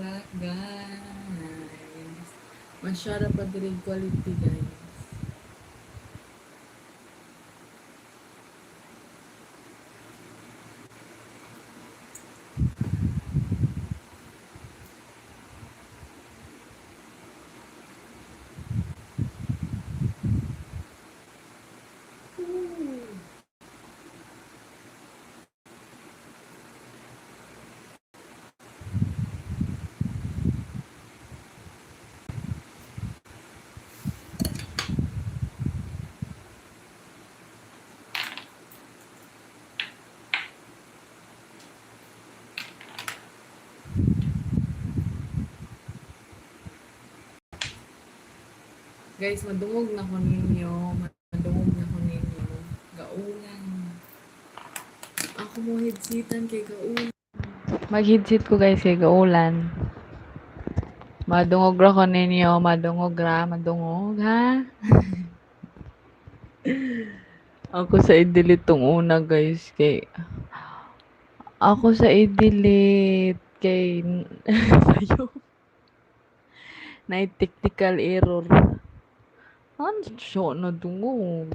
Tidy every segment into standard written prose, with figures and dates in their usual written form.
back, guys. Masyara pa din quality, guys. Guys, madungog na ko ninyo. Madungog na ko ninyo. Gaulan. Ako mo hidsitan kay gaulan. Mag-hidsit ko guys kay gaulan. Madungog ra ko ninyo. Madungog ra. Madungog ha. Ako sa i-delete tong una guys. Kay ako sa i-delete. Kay sayo. Na technical error. Ano siya na dungog?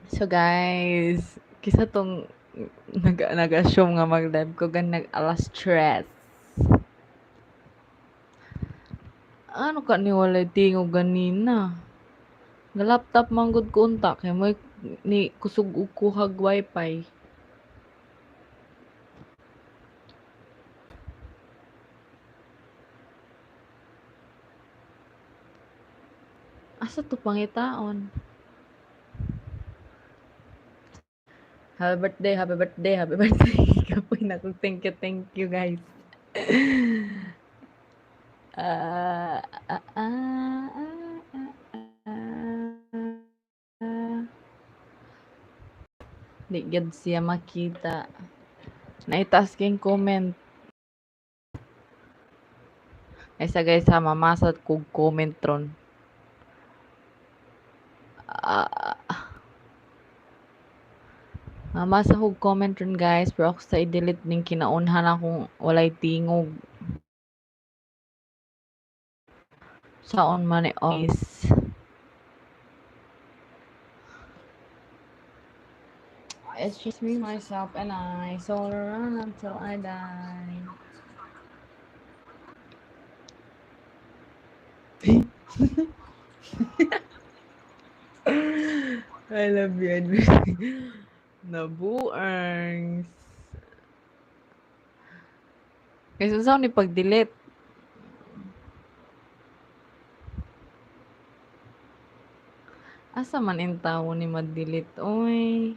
So guys, kisa tong nag-assume nga mag-live ko gan nag-alas stress. Ano ka ni walay tingog ganina? Nga laptop manggod ko unta kay may ni kusog og kuhag wifi. Asa to pangitaon? Happy birthday, happy birthday, happy birthday. Kapoy na ko. Thank you guys. Ah, ah, ah, ah, ah. Di gad siya makita. Naitaas king comment. Ay sa guys ha, mamasad kog comment ron. Mamasa kog comment ron guys, pero ako sa i-delete ning kinaunhan akong walay tingog. Saon man ni is. It's just me, myself, and I. So I'll run until I die. I love you, Edwin. Nabuangs. Kasi saan ni pag-delete? Asa man in tao ni mag-delete? Oy.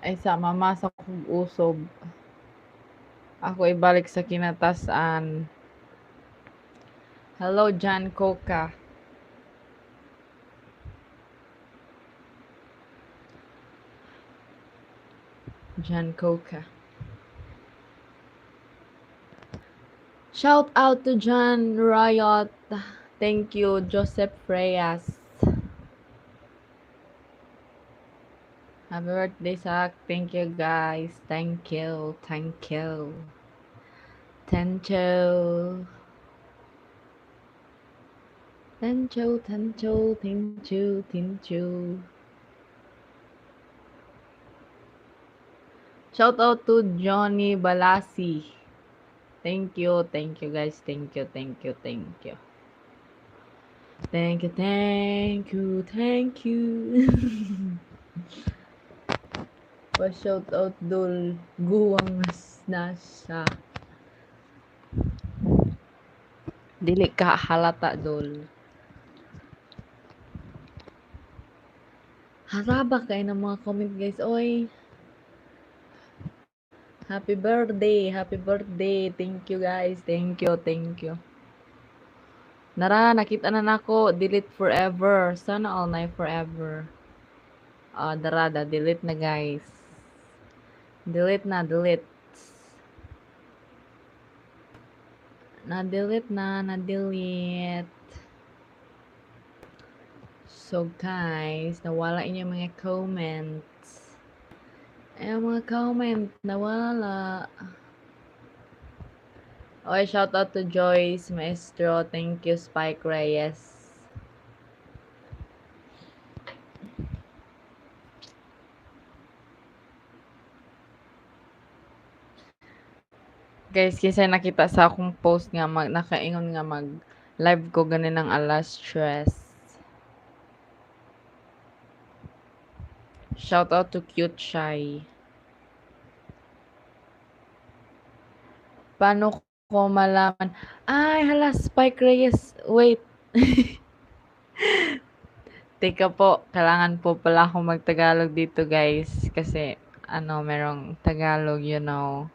Ay sa mamasa kog usob. Ako ibalik sa kinatasan. Hello, John Coca. John Coca. Shout out to John Riot. Thank you, Joseph Reyes. Happy birthday, Sak. Thank you, guys. Thank you. Thank you. Thank you. Thank you. Thank you. Thank you. Thank you. Shout out to Johnny Balasi. Thank you. Thank you, guys. Thank you. Thank you. Thank you. Thank you. Thank you. Thank you. Pa-shout out dol guwang nasa. Dili ka halata dol. Haraba kayo ng mga comment guys. Oy. Happy birthday. Happy birthday. Thank you guys. Thank you. Thank you. Nara, nakita na nako. Delete forever. Sana all night forever. Darada. Delete na guys. Delete na. Delete. Na-delete. So guys, nawala inyong mga comments. Yung mga comment, nawala. Okay, shout out to Joyce, Maestro. Thank you, Spike Reyes. Guys, kasi nakita sa akong post nga, nakaingon nga mag-live ko ganin ng alas stress. Shout out to Cute Shy. Paano ko malaman? Ay, hala, Spike Reyes. Wait. Teka po, kailangan po pala akong mag-Tagalog dito, guys. Kasi, merong Tagalog, you know.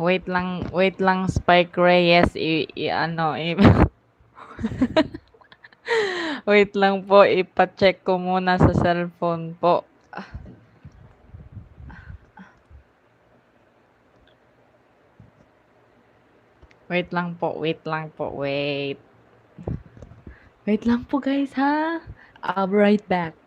Wait lang, Spike Reyes. Wait lang po, ipa-check ko muna sa cellphone po. Wait lang po, wait. Wait lang po, guys, ha? I'll be right back.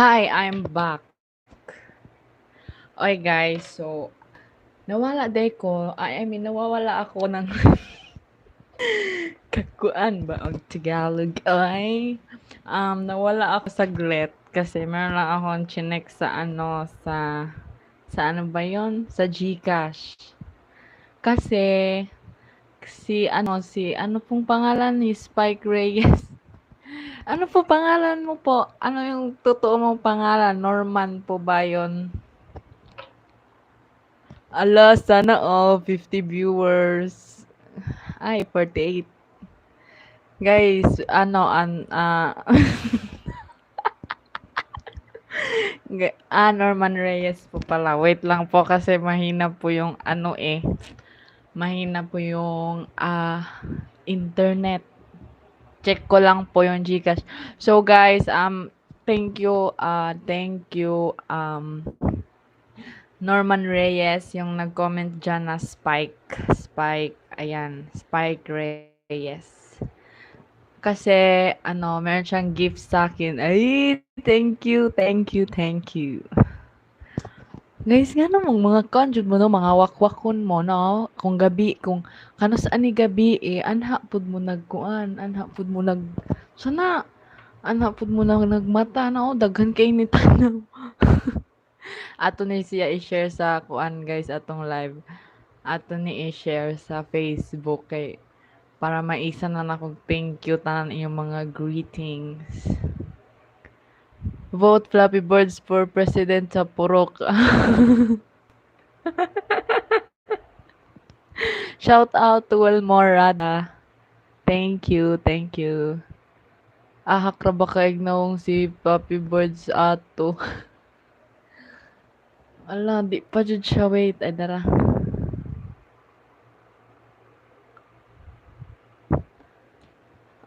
Hi, I'm back. Okay, guys, so, nawala day ko. Nawawala ako ng kakuan ba ang Tagalog? Ay, nawala ako saglit kasi meron lang akong chinek sa ano ba yon? Sa GCash. Kasi, si ano pong pangalan ni Spike Reyes? Ano po pangalan mo po? Ano yung totoo mong pangalan? Norman po ba yun? Ala, sana all 50 viewers. Ay, 48. Guys, Norman Reyes po pala. Wait lang po kasi mahina po yung Mahina po yung internet. Check ko lang po yung GCash. So guys, thank you, Norman Reyes, yung nag-comment dyan na Spike Reyes. Kasi, meron siyang gift sa akin. Ay, thank you. Guys, nga namang mga kanjud mo no, mga wakwakon mo no, kung kano saan ni gabi anha pud mo sana, anha pud mo nagmata na, daghan kay ni tanaw. Ato ni siya i-share sa kuan guys, atong live. Ato ni i-share sa Facebook kay para maisa na akong thank you tanan inyong mga greetings. Vote Flappy Birds for President sa Purok. Shout out to Wilmorada. Thank you, thank you. Ahak ra ba kaig naong si Papi Birds ato. Ala, di pa jud siya. Wait, ay dara.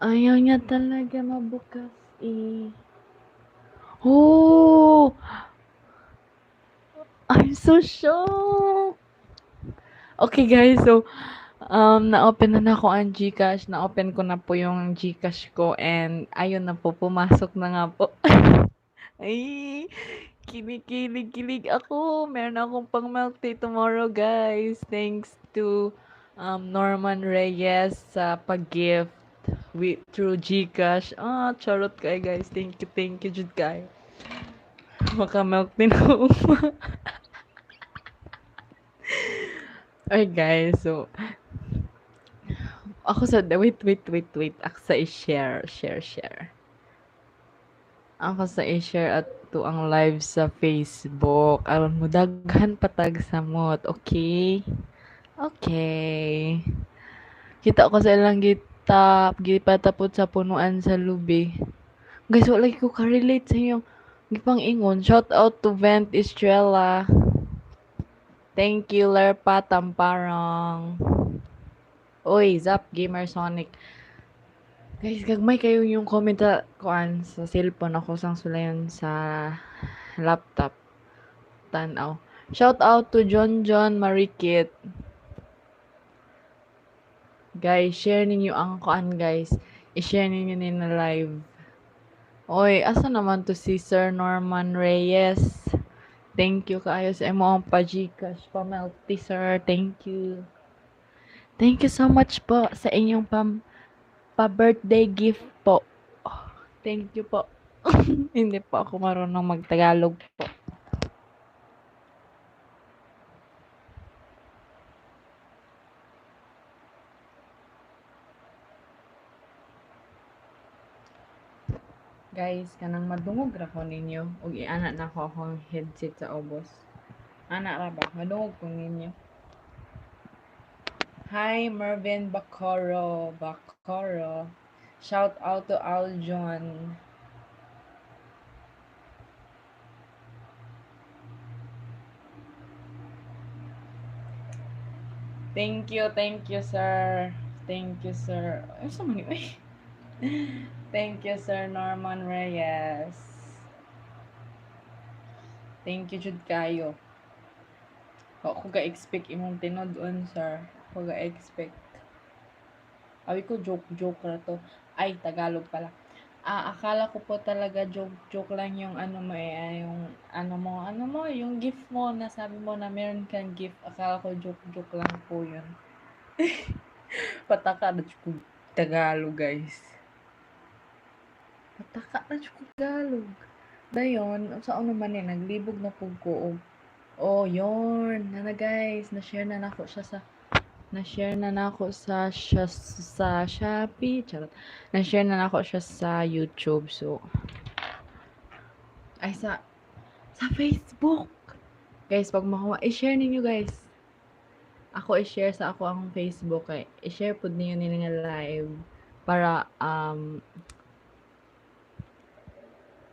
Ayaw niya talaga mabukas eh. Oh! I'm so shocked! Okay guys, so na-open na ako ang GCash. Na-open ko na po yung GCash ko and ayun na po, pumasok na nga po. Ay, kilig ako. Meron akong pang milk tea tomorrow, guys. Thanks to Norman Reyes sa pag-gift through GCash. Ah, charot kayo, guys. Thank you, Jud kayo. Maka milk tea na ako. Ay, guys. So, ako sa, wait. Ako sa share. Ako sa i-share at to ang live sa Facebook. Aron mo daghan patag samot, okay? Okay. Kita ko sa ilang gipatapot sa punuan sa lubi. Guys, wala ko ka-relate sa inyong gipang ingon. Shout out to Vent Estrella. Thank you, Lerpa Tamparang. Oy, Zap Gamer Sonic. Guys, gagmay kayo yung comment kuan sa cellphone ako sang sulayan sa laptop. Tanaw. Shout out to John Marikit. Guys, share ninyo ang kuan guys. I-share ninyo na live. Oy, asa naman to si Sir Norman Reyes? Thank you kaayo sa imo ang pa-Gcash, pa-Melty, sir. Thank you. Thank you so much po sa inyong pa-birthday gift po. Thank you po. Hindi po ako marunong magtagalog po. Guys, kanang madungog ra ko ninyo ug iana na ko akong headset sa ubos. Ana ra ba? Madungog ko ninyo. Hi, Mervin Bacoro. Shout out to Aljon. Thank you, sir. Thank you, sir. Ay, sa man yun? Thank you, Sir Norman Reyes. Thank you, Jud kayo. Ako ga-expect imong tinod-on, sir. Ako ga-expect. Awi ko joke ra to. Ay, Tagalog pala. Akala ko po talaga joke lang yung ano mo yung ano mo, yung gift mo na sabi mo na meron kang gift. Akala ko joke lang po yun. Pataka na ko Tagalog, guys. Pataka na ko Tagalog. Dayon, saan naman naglibog na po ko. Oh, yun. Na guys, na-share na nako siya sa Shopee. Charot. Na-share na nako siya sa YouTube. So, ay sa Facebook. Guys, pag makuha, i-share ninyo guys. Ako i-share sa ako ang Facebook eh. I-share po ninyo nga live para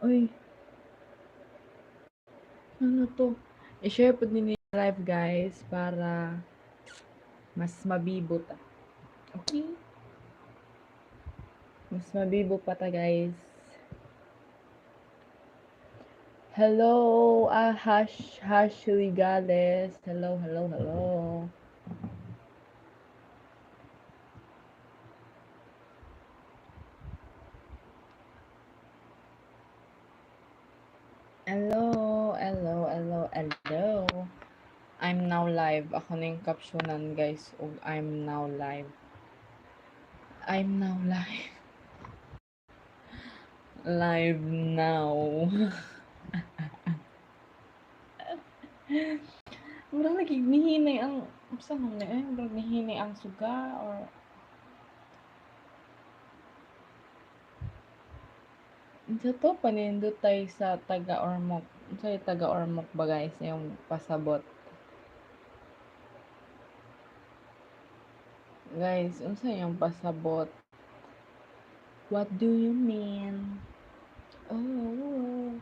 uy. Ano to? I-share po ninyo live guys para mas mabibo ta. Okay? Mas mabibo pa ta guys. Hello, Hash Ligales. Hello. Hello. I'm now live. Ako na yung captionan guys. Og I'm now live. Live now. Murang nagignihinay ang saan mo na murang nihinay ang suga or sa to panindot tayo sa taga-ormok. Sa taga-ormok ba guys yung pasabot. Guys, unsa yung pasabot? What do you mean? Oh,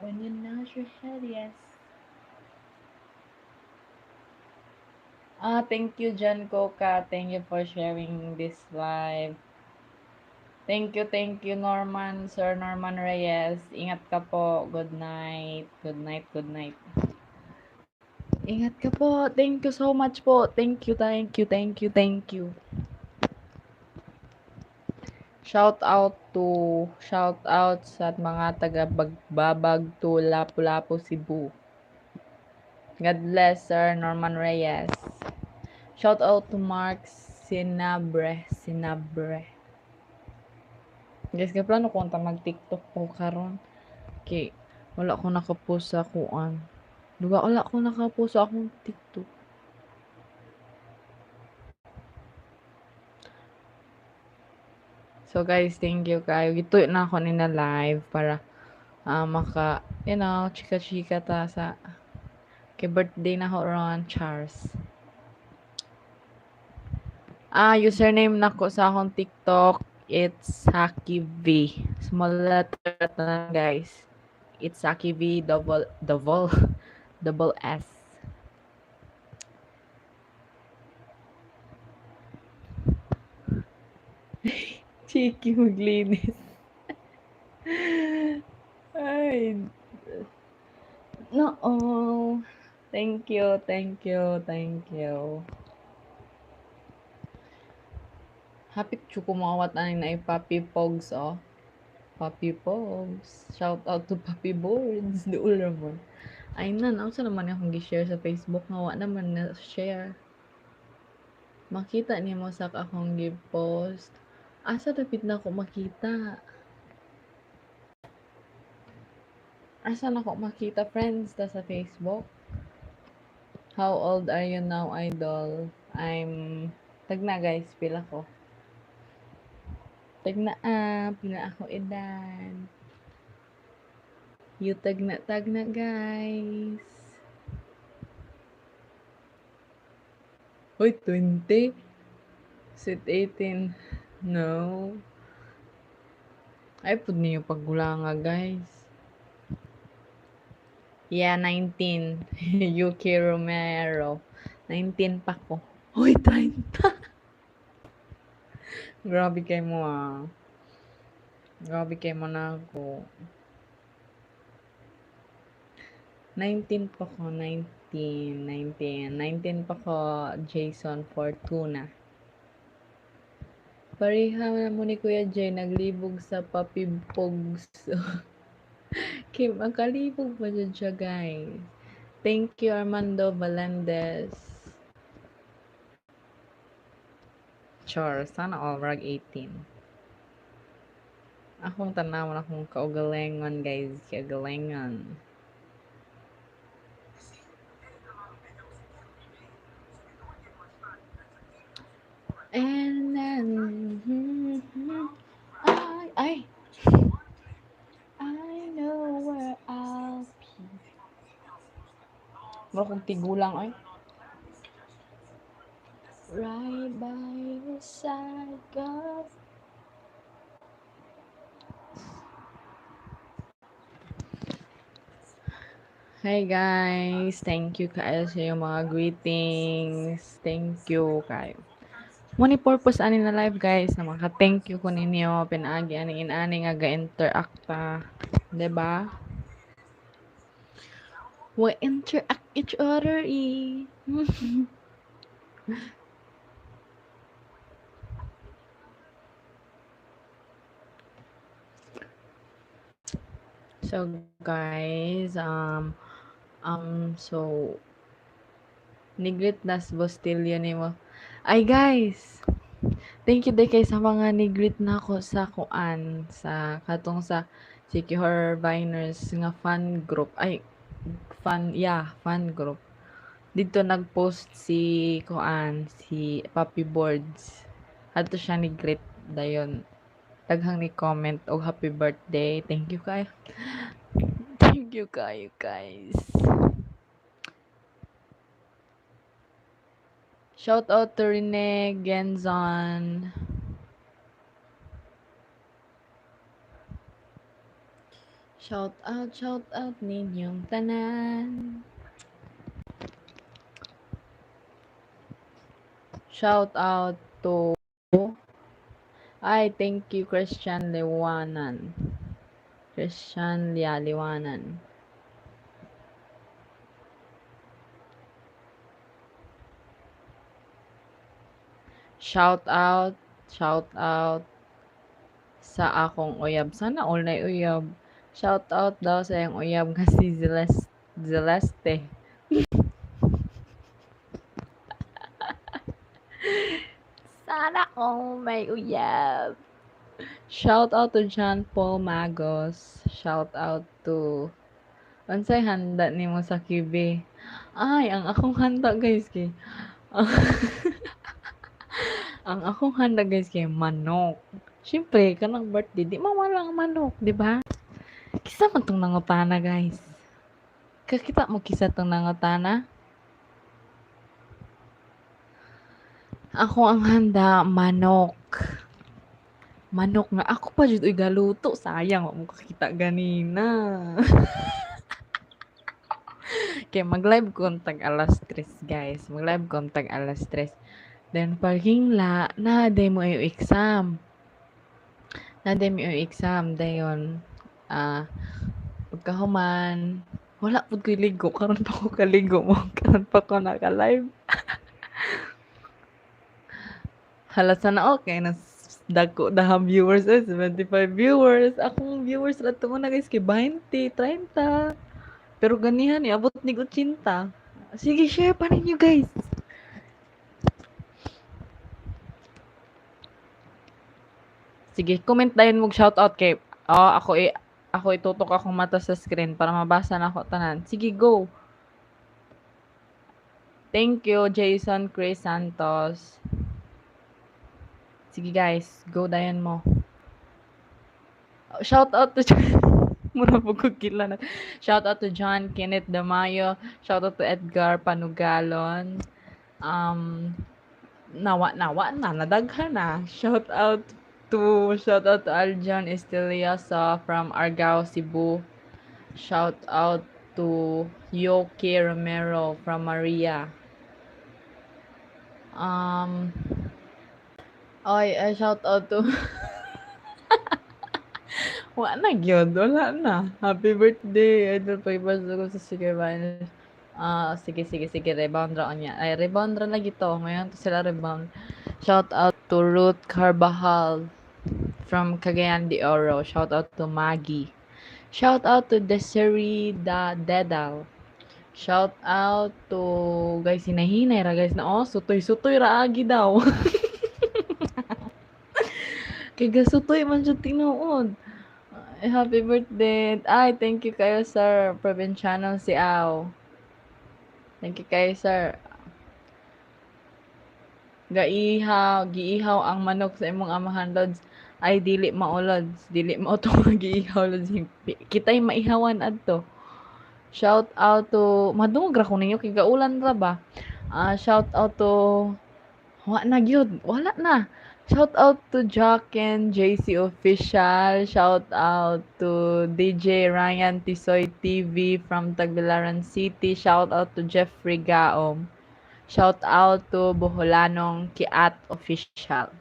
when you nod your head, yes. Thank you, John Coca. Thank you for sharing this live. Thank you, Norman, Sir Norman Reyes. Ingat ka po. Good night. Good night, good night. Ingat ka po. Thank you so much po. Thank you. Shout out sa mga taga Bagbabag to Lapu-Lapu, Cebu. God bless Sir Norman Reyes. Shout out to Mark Sinabre. Guys, kaya plano ko mag-TikTok po karon. Okay, wala ko nakapost sa kuan. Duga wala ko nakapost sa akong TikTok. So guys, thank you kayo. Gituyo na ako nina live para maka, chika-chika ta sa kay birthday na ho ron, Charles. Username nako sa akong TikTok, it's SakiV. Small letter na guys. It's SakiV double S. Cheeky maglinis. Ay, no. Thank you. Hapit chu kumawat ani na Papi Pogs, oh. Papi Pogs. Shout out to Papi Boards. Duol naman. Ay nan, ako sa naman akong gi-share sa Facebook nga wa naman na share. Makita nimo sa akong gi-post. Asa dapit na ako makita? Asa na ako makita friends ta sa Facebook? How old are you now, idol? Tagna guys, pila ko. Pila ako edad. You tagna guys. Hoy, 20? Sit 18. No. Ay, pud niyo paggulanga guys. Yeah, 19. UK Romero. 19 pa ko. Hoy, 30. Grabe kay mo Grabe kay mo na ako. 19 pa ko, 19 pa ko, Jason Fortuna. Pareha na mo ni Kuya Jay, naglibog sa papipogs. Kim, ang kalibog pa dyan siya, guys. Thank you, Armando Valendes. Char, sana all rag 18. Akong tanawon akong kaugalingon, guys. Kaugalingon. And then, I know where I'll be. Mura kong tigulang, ay. Right by your side, God. Hi guys, thank you kayo sa iyong mga greetings. Thank you kayo. Muni purpose ani na live guys na maka-thank you ko ninyo pinaagi ani inani nga ga-interact ta, 'di ba? We interact each other. So guys, so nigrit nas bostilyo nimo. Ay guys, thank you day kay sa mga nigrit na ako sa kuan sa katong sa Saki Horror Viners nga fan group. Ay, fan group. Dito nag-post si kuan si Papi Boards. Adto siya ni greet dayon. Daghang ni comment og happy birthday. Thank you kayo. Thank you kayo guys. Shout out to Rene Genzon. Shout out ninyong tanan. Shout out to thank you Christian Liwanan. Christian Liwanan. Shout out sa akong uyab. Sana all na uyab. Shout out daw sa yung uyab nga si Celeste. Sana all may uyab. Shout out to John Paul Magos. Shout out to unsay handa nimo sa SakiV. Ay, ang akong handa guys kay ang akong handa guys kay manok. Siyempre, kanang birthday, di mawala ang manok, di ba? Kisa man tong nangutana guys. Kakita mo kisa tong nangutana? Ako ang handa, manok. Manok nga. Ako pa jud uy galuto. Sayang, wa mo kakita ganina. Kaya mag-live kontag alas 3 guys. Mag-live kontag alas 3. Then pagingla, na-day mo yung exam. Na-day mo yung exam. Dayon, pagkahuman, wala po ko ligo. Karon pa ko kaligo mo. Karon pa ko naka-live. Halat sana okay na dako dahang viewers 75 viewers. Akong viewers rato mo na guys kay 20, 30. Pero ganihan abot ni 80. Sige, share pa ninyo guys. Sige, comment dayon mo shoutout kay ako itutok akong mata sa screen para mabasa na ako tanan. Sige, go. Thank you, Jason Chris Santos. Sige guys, go dayon mo. Shout out to mura po ko kila na. Shout out to John Kenneth Damayo. Shout out to Edgar Panugalon. Nawa na nadaghan na. Shout out to Aljan Esteliosa from Argao, Cebu. Shout out to Yoki Romero from Maria. Shout out to wala na. Happy birthday. Idol pa ibasa ko sa SakiV. Sige, rebound ra niya. Ay, rebound ra lagi to. Ngayon to sila rebound. Shout out to Ruth Carbajal from Cagayan de Oro. Shout out to Maggie. Shout out to Desiree Dedal. Shout out to guys, hinahinay ra guys na sutoy ra agi daw. Kay gasutoy man jud tinuod. Happy birthday. Thank you kayo sir. Provinciano si Aw. Thank you kayo sir. Giihaw ang manok sa imong amahan lods. Ay dili maolods. Dili mao to giihaw lods. Kitay maihawan adto. Shout out to madungog ra ko ninyo kay gaulan ra ba. Shout out to wala na. Shout out to Jock and JC Official. Shout out to DJ Ryan Tisoy TV from Tagbilaran City. Shout out to Jeffrey Gaom. Shout out to Boholanong Kiat Official.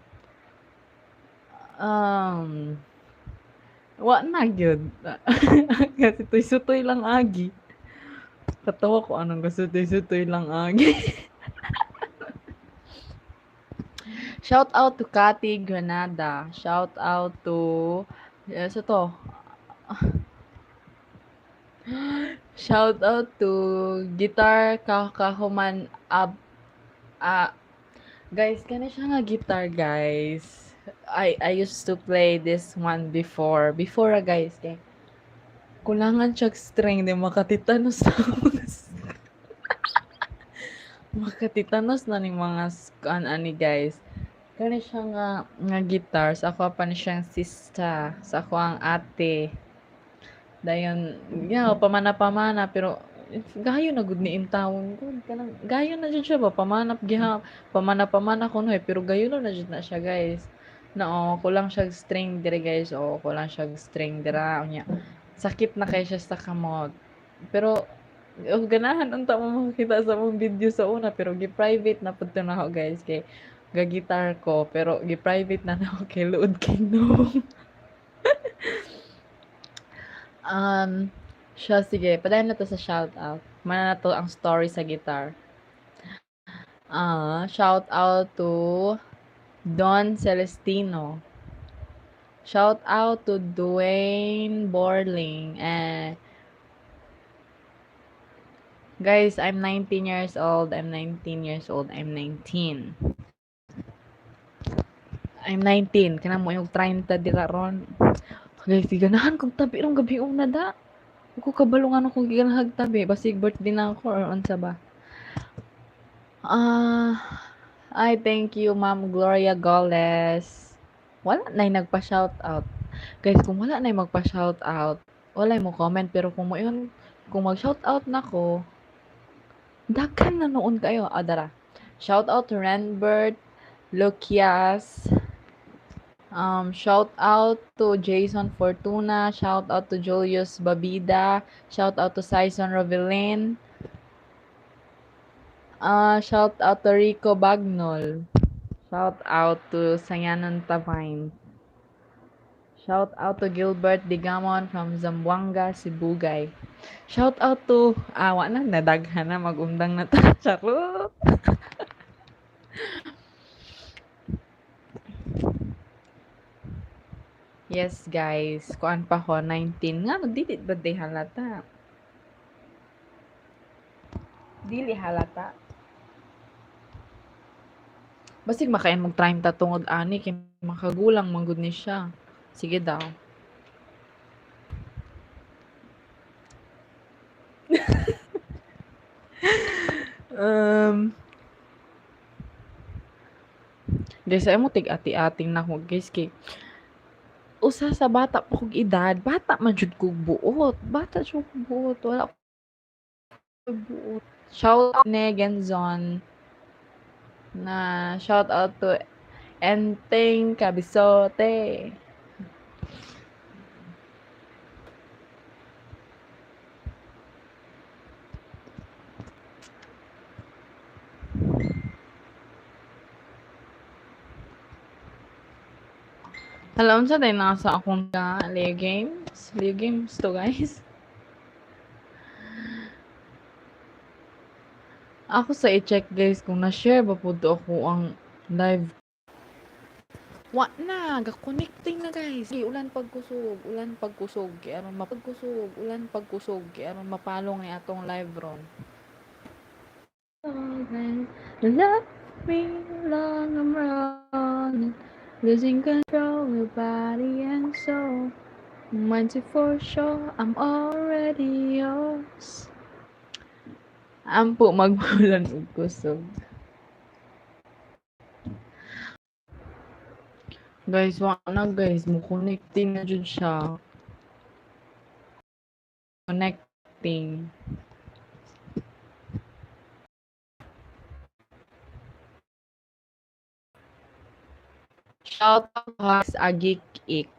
Wa na gyud. Kasi sutoy lang agi. Katawa ko anong gasutoy lang agi. Shout out to Cathy Granada. Shout out to Shout out to Guitar Kakahuman guys, kani siya nga guitar guys. I used to play this one before guys kay kulangan siya string di makatitanos makatitanos na ni mga ani guys. Kani siya nga guitar. Sa ako pa ni siyang sista. Sa ako ang ate. Dayon, pamana pero gayo na gud ni intawon ko. Gayo na jud siya ba pamana ko no pero gayo na jud na siya guys. Kulang siya string dire guys. Kulang siya string dira unya. Sakit na kay siya sa kamot. Pero ganahan unta mo makita sa mong video sa una pero gi-private na pud na ako guys kay ga-gitar ko pero gi-private na ako kay luod kay no. Um, siya sige, padayon na to sa shoutout. Mana na to ang story sa guitar. Shout out to Don Celestino. Shout out to Dwayne Borling. Guys, I'm 19 years old. I'm 19 years old. I'm 19. I'm 19. Kanang mo yung 30 di karon. Guys, ganahan kong tabi rong gabi una da. Ako kabalungan ako giganahag tabi. Basig birthday na ako or unsa ba? I thank you, Ma'am Gloria Goles. Wala na nagpa-shoutout. Guys, kung wala na magpa-shoutout, wala mo comment. Pero kung mo yun, kung mag-shoutout na ko, daghan na noon kayo. Dara. Shoutout to Renbert, Lucias, shout out to Jason Fortuna, shout out to Julius Babida, shout out to Saison Rovelin, shout out to Rico Bagnol, shout out to Sayanan Tavine, shout out to Gilbert Digamon from Zamboanga, Sibugay. Shout out to, wa na, nadaghan na, magundang na ta. Charot! Yes, guys. Kuan pa ko, 19. Nga, magdilit ba di halata? Dili halata. Basig makain mong 30 tungod ani, kay makagulang manggod ni siya. Sige daw. Um, guys, ay mo tig-ati-ating na ko, guys, kay usa sa bata pa kog edad, bata man jud kog buot. Bata jud kog buot, wala kog buot. Shout out ni Genzon na shout out to Enteng Kabisote. Alam sa din nasa akong Leo Games. Leo Games to guys. Ako sa i-check guys kung na-share ba po ako ang live. Wa na, ga-connecting na guys. Ulan pagkusog, ulan pagkusog. Aron mapagkusog, ulan pagkusog. Aron mapalong ni atong live ron. Love me long I'm running, losing control of body and soul. Mighty for sure, I'm already yours. Ampo magmulan og kusog. Guys, wa na guys, mo connecting na jud siya. Connecting. Shout out to Has Agik Ik.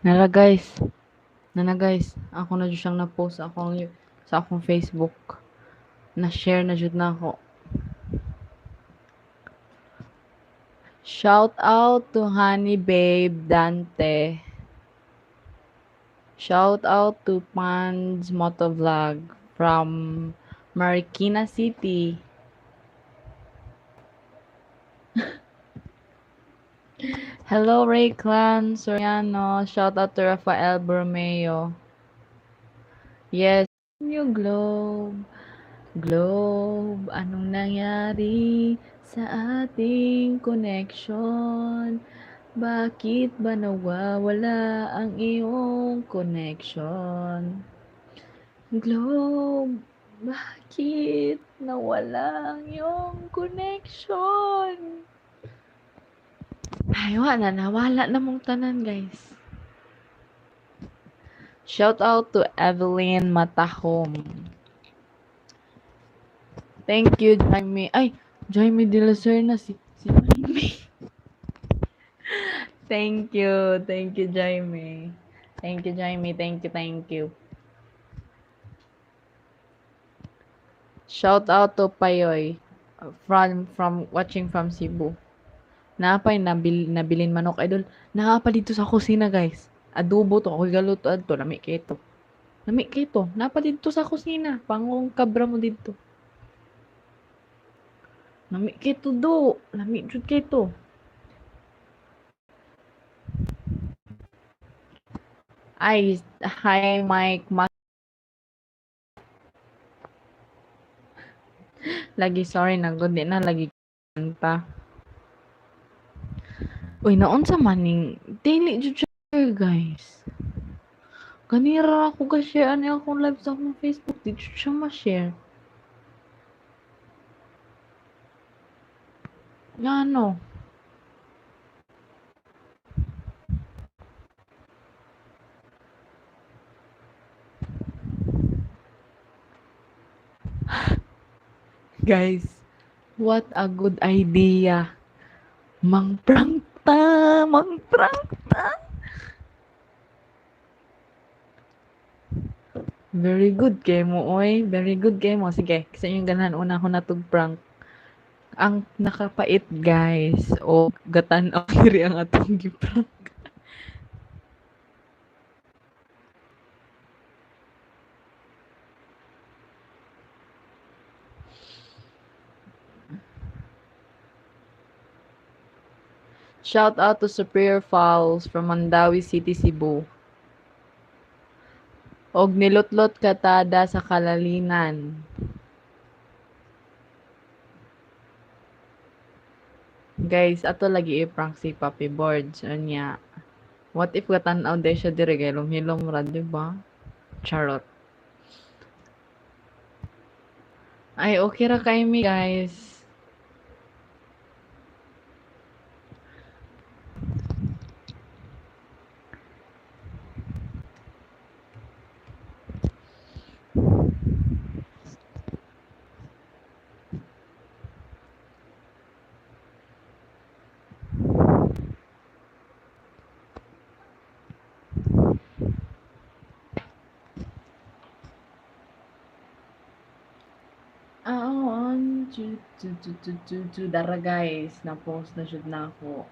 Nala guys. Nana guys, ako na jud siyang na-post sa akong Facebook. Na-share na jud na ako. Shout out to Honey Babe Dante. Shout out to Pans Motovlog from Marikina City. Hello Ray Clan Soriano. Shout out to Rafael Bermeo. Yes, yung globe. Globe, anong nangyari sa ating connection? Bakit ba nawawala ang iyong connection? Globe, bakit nawala ang iyong connection? Ay, wala na. Wala na mong tanan, guys. Shout out to Evelyn Matahom. Thank you, Jaime. Ay, Jaime de la Serna. Si Jaime. Thank you. Thank you, Jaime. Thank you, Jaime. Thank you, thank you. Shout out to Payoy from watching from Cebu. Naapay nabilin manok idol. Naapa dito sa kusina, guys. Adobo to, ako galuto adto, lami kay to. Lami kay to. Naapa dito sa kusina. Pangong kabra mo dito. Lami kay to do. Lami jud kay to. Ay, hi Mike. Lagi sorry na good di na lagi kanta. Uy, naon sa maning dili jud siya, guys. Kanira ako ka-share ani akong live sa akong Facebook, di jud siya ma-share. Ngano? Guys, what a good idea. Mang-prank ta, mang-prank ta. Very good kay mo, oy. Very good kay mo. Sige, sa inyong ganahan una ko natug prank. Ang nakapait, guys. O gatan-aw diri ang atong gi-prank. Shout out to Superior Falls from Mandawi City, Cebu. Og nilutlot katada sa kalalinan. Guys, ato lagi i-prank si Papi Boards. Anya, what if katan-aw day siya dire kay hilom ra, di ba? Charot. Ay, okay ra kay mi, guys. On dara guys, na-post na jud na ako.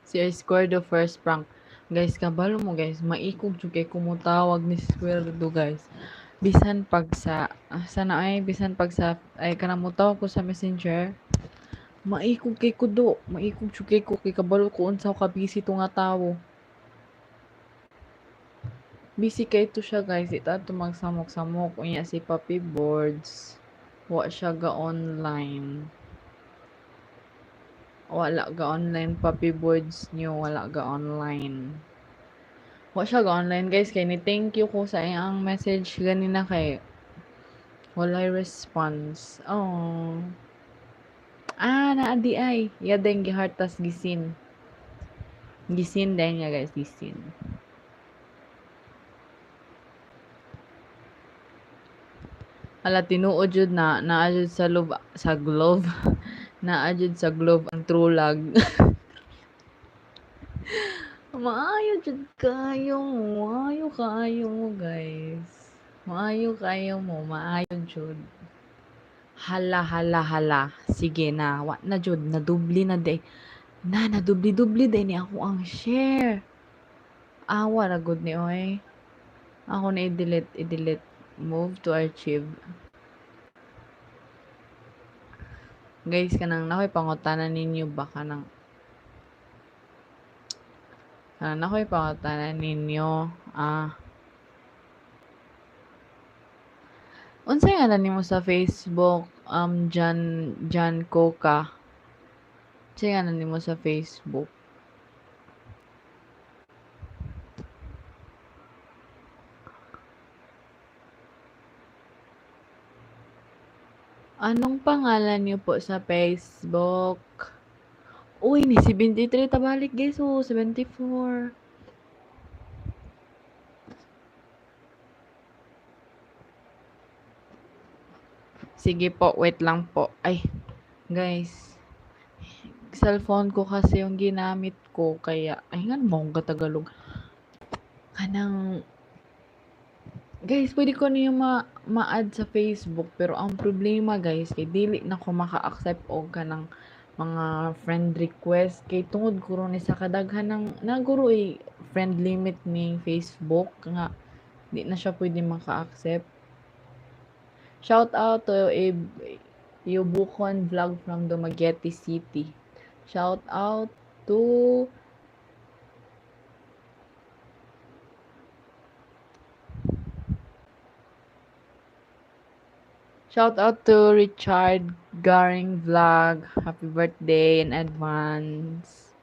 Si I scored the first prank. Guys, kabalo mo guys, maikog jud kay kumutawag ni Squirdo guys. Bisan pag sa sana ay bisan pag sa ay kanang mutawag ko sa Messenger. Maikog kay kudo, maikog jud kay ko kay kabalo ko unsa ka busy to nga tawo. Busy kay to siya guys, ita to magsamok-samok unya si Papi Boards. Wa siya ga online. Wala ga online Papi Boards niyo, wala ga online. Wa siya ga online guys kay ni thank you ko sa iyang message ganina kay walay response. Oh. Naa di ay. Yadeng gihartas gisin. Gisin din niya guys, gisin. Ala tinuod jud na naa jud sa glove. Naa jud sa glove ang trulag. Maayo jud kayo mo. Maayo kayo mo guys. Maayo kayo mo. Maayo jud. Hala, hala, hala. Sige na. Wa na jud. Nadubli na day. Nadubli-dubli day ni ako ang share. Awa ra gud ni oy. Ako na i-delete. Move to archive. Guys, kanang nakoy pangutanan ninyo ba kanang nakoy pangutanan ninyo. Unsay ngalan nimo sa Facebook? Jan Coca. Unsay ngalan nimo sa Facebook? Anong pangalan niyo po sa Facebook? Uy, ni 73 tabalik guys. Oh, 74. Sige po, wait lang po. Ay, guys. Cellphone ko kasi yung ginamit ko. Kaya, ay nga mo Tagalog. Kanang, guys, pwede ko niyo ma-add sa Facebook. Pero ang problema, guys, kay dili na ko maka-accept o kanang mga friend request. Kay tungod ko ron sa kadaghan ng, naguro friend limit ni Facebook. Nga, di na siya pwede maka-accept. Shout out to Yubukon vlog from Dumaguete City. Shout out to Richard Garing vlog. Happy birthday in advance.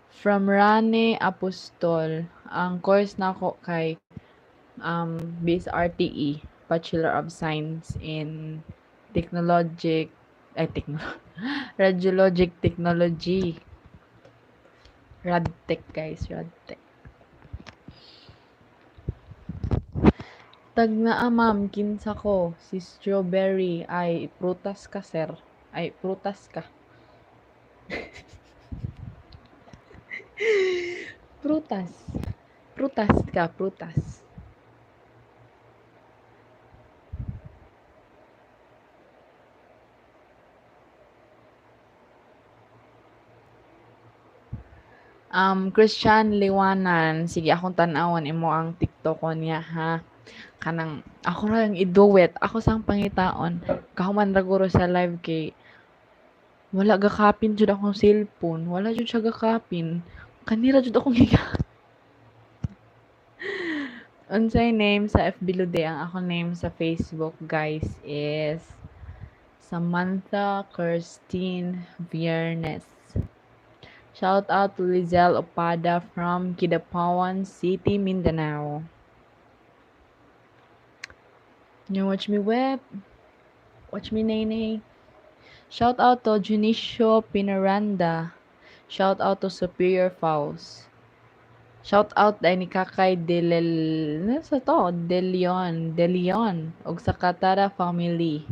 From Rane Apostol. Ang course nako kay BSRTE, Bachelor of Science in Technologic Radiologic Technology. Radtech guys, Radtech. Tag naa ma'am, kinsa ko, si Strawberry, ay prutas ka sir. Ay prutas ka. Prutas. Prutas ka, prutas. Christian Liwanan, sige akong tan-awon imo ang TikTok ko niya ha. Kanang ako ra yung iduwet, ako sang pangitaon. Kahuman ra guro sa live kay wala gakapin jud akong cellphone, wala jud siya gakapin. Kanira jud akong higa. Unsay name sa FB Lude, ang ako name sa Facebook guys is Samantha Kirstine Viernes. Shout out to Lizelle Opada from Kidapawan City, Mindanao. You watch me web? Watch me nene. Shout out to Junicio Pinaranda. Shout out to Superior Faust. Shout out dahil ni Kakay De Leon, og sa Katara family.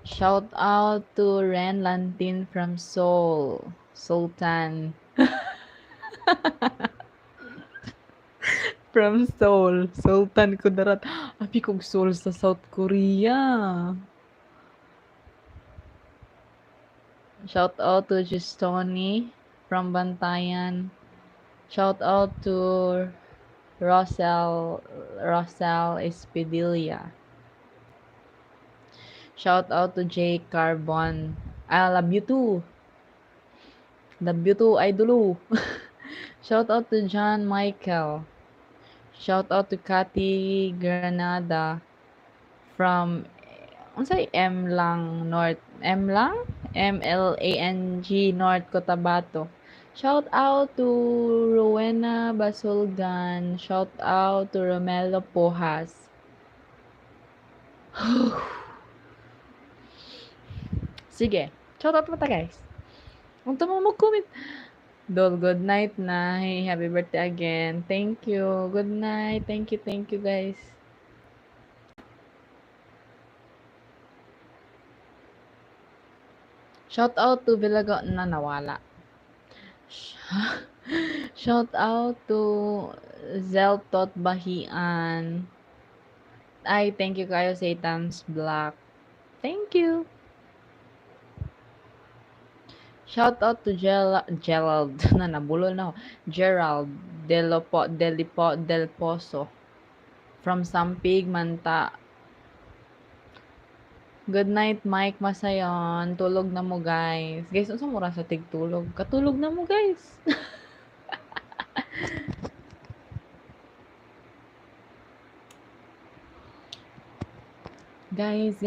Shout out to Ren Lantin from Seoul, Sultan. From Seoul, Sultan Kudarat. Abi kong Seoul sa South Korea. Shout out to Justoni from Bantayan. Shout out to Rosel Espedilia. Shout out to J Carbon. I love you too. Love you too, idolo. Shout out to John Michael. Shout out to Cathy Granada from unsay M lang North M lang MLANG North Cotabato. Shout out to Rowena Basulgan. Shout out to Romelo Pojas. Sige, shout out mo ta guys. Kung mo mag-comment. Dol, good night na. Hey, happy birthday again. Thank you. Good night. Thank you guys. Shout out to Villago na nawala. Shout out to Zeltot Bahian. Ay, thank you kayo sa Satan's Black. Thank you. Shout out to Gerald na nabulol na ako. Gerald Del Pozo from Sampig, Manta. Good night, Mike Masayon. Tulog na mo, guys. Guys, unsa mura sa tigtulog? Katulog na mo, guys. Guys.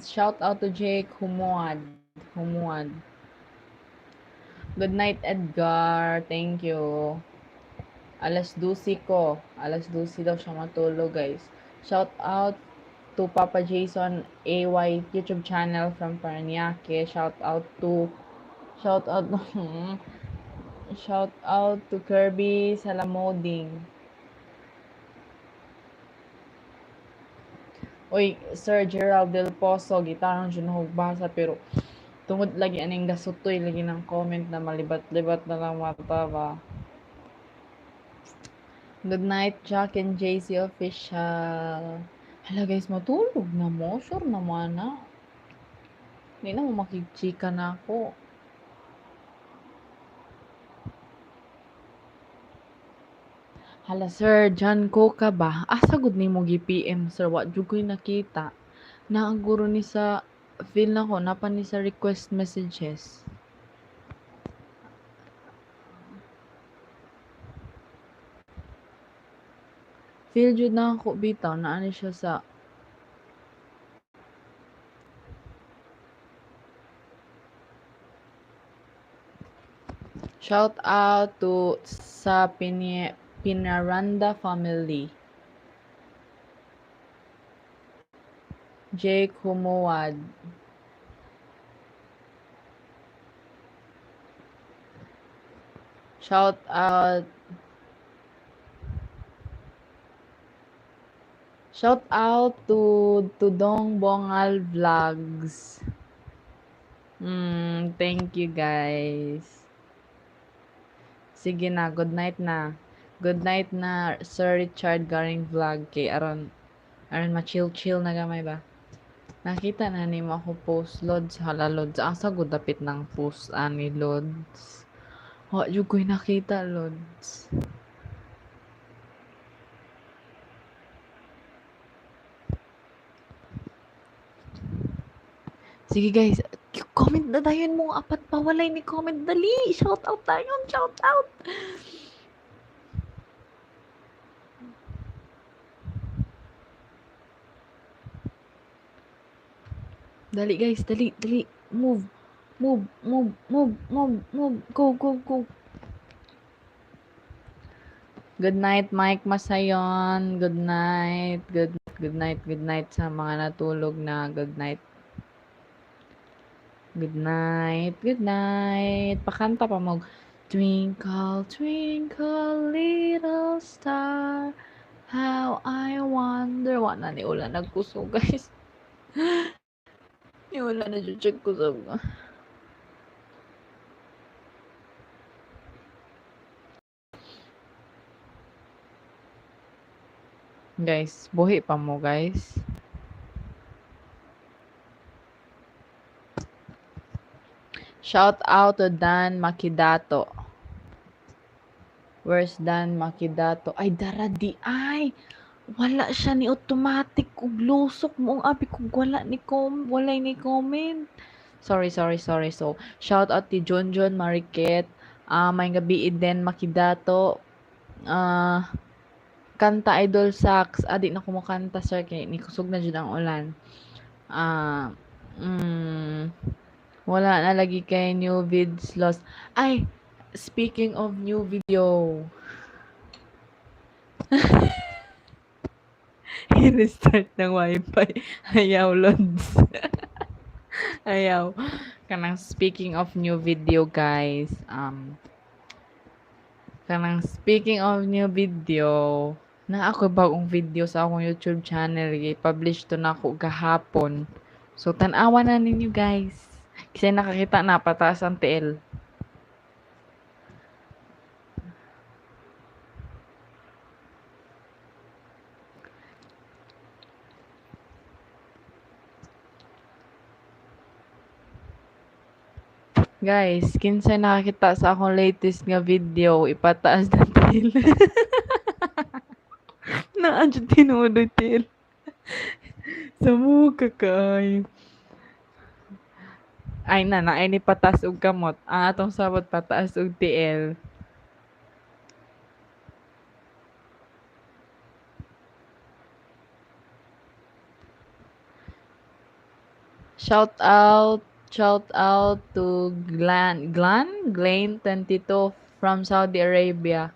Shout out to Jake Humuad. Good night, Edgar. Thank you. Alas 12 ko. Alas 12 daw siya matulog, guys. Shout out to Papa Jason AY YouTube channel from Paranaque. Shout out shout out to Kirby Salamoding. Uy, Sir Gerald Del Pozo, gitarang dyan basa pero tungod lagi aning gasutoy lagi ng comment na malibat-libat na lang mata ba. Good night, Jack and JC official. Hala guys, matulog na mo. Sure naman na. Hindi na mo makikchika na ako. Hala sir, dyan ko ka ba? Asa gud ni mo gi-PM sir, wa jud ko'y nakita. Naaguro ni sa feel na ko, napa ni sa request messages. Feel jud na ako bitaw, naani siya sa shout out to sa Pinaranda family. Jake Humuad. Shout out to Dong Bongal Vlogs. Thank you guys. Sige na, good night na. Good night na Sir Richard Garing Vlog kay aron ma-chill na gamay ba. Nakita na ni mo ako post loads hala loads. Asa gud dapit ng post ani loads. Wa jud ko'y nakita loads. Sige guys, comment na dayon mo apat pa walay ni comment dali. Shout out dayon, shout out. Dali guys, dali. Move. Go. Good night, Mike Masayon. Good night sa mga natulog na. Good night. Pakanta pa mo. Twinkle, twinkle, little star, how I wonder. Wa na ni Ula nagkusog, guys. Ni Ula na dyan kusog. Guys, buhi pa mo, guys. Shout out to Dan Makidato. Where's Dan Makidato? Ay, dara di ay. Wala siya ni automatic ug lusok mo ang abi kung walay ni comment. Sorry. So, shout out ti John Mariket. May gabi din Makidato. Kanta Idol Sax. Di na kumakanta sir kay ni kusog na jud ang ulan. Wala na lagi kay new vids lost. Ay, speaking of new video. I-restart ng wifi. Ayaw, Lods. Ayaw. Kanang speaking of new video, guys. Kanang speaking of new video, na ako bagong video sa akong YouTube channel. I-publish to na ako gahapon. So, tanawa na ninyo, guys. Kasi nakakita na, pataas ang TL. Guys, kinsay nakakita sa akong latest nga video, ipataas na TL. Naadyo tinuod TL. Sa mukha kay. Ay naay ni pataas og kamot. Ang atong sabot pataas og TL. Shout out, shout out to Glenn 22 from Saudi Arabia.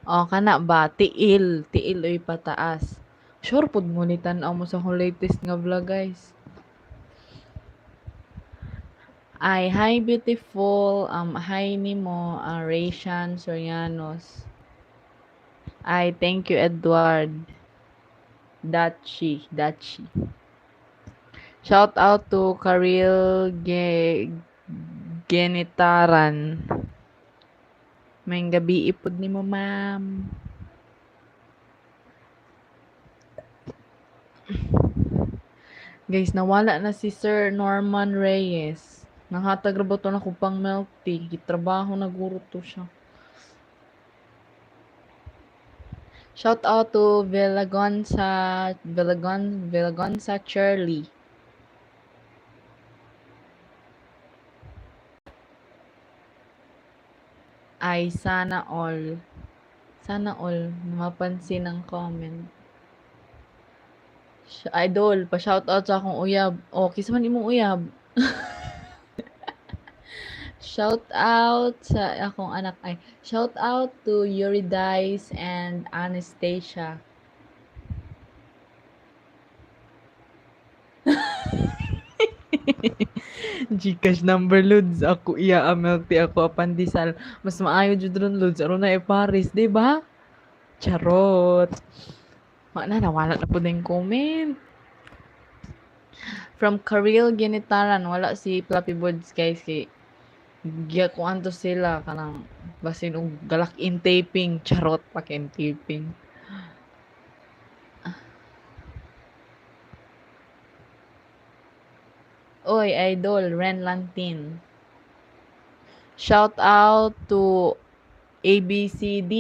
Oh, kana ba? Tiil oy pataas. Sure pud mo ni tan-aw mo sa akong latest nga vlog, guys. Ay, hi beautiful. Hi nimo, Ratian Sorianos. Ay, thank you Edward. Dachi. Shout out to Genitaran. May gabi ipod nimo, ma'am. Guys, nawala na si Sir Norman Reyes. Nanghatag ra ba to na ko pang milk tea. Gitrabaho na guro to siya. Shout out to Villagonsa Shirley. Ay, sana all mapansin ang comment. Idol, pa-shoutout sa akong uyab. Oh, kisa man imong uyab. Shout out sa akong anak ay. Shout out to Eurydice and Anastasia. Gcash number loads ako iya milk tea ako apandisal. Mas maayo jud ron loads aron na Paris, di ba? Charot. Nawala na po din comment. From Karil Ginitaran, wala si Flappy Birds guys kay giya ko anto sila kanang basin og galak in taping, charot pa in taping. Oy, idol, Ren Lantin. Shout out to ABCD.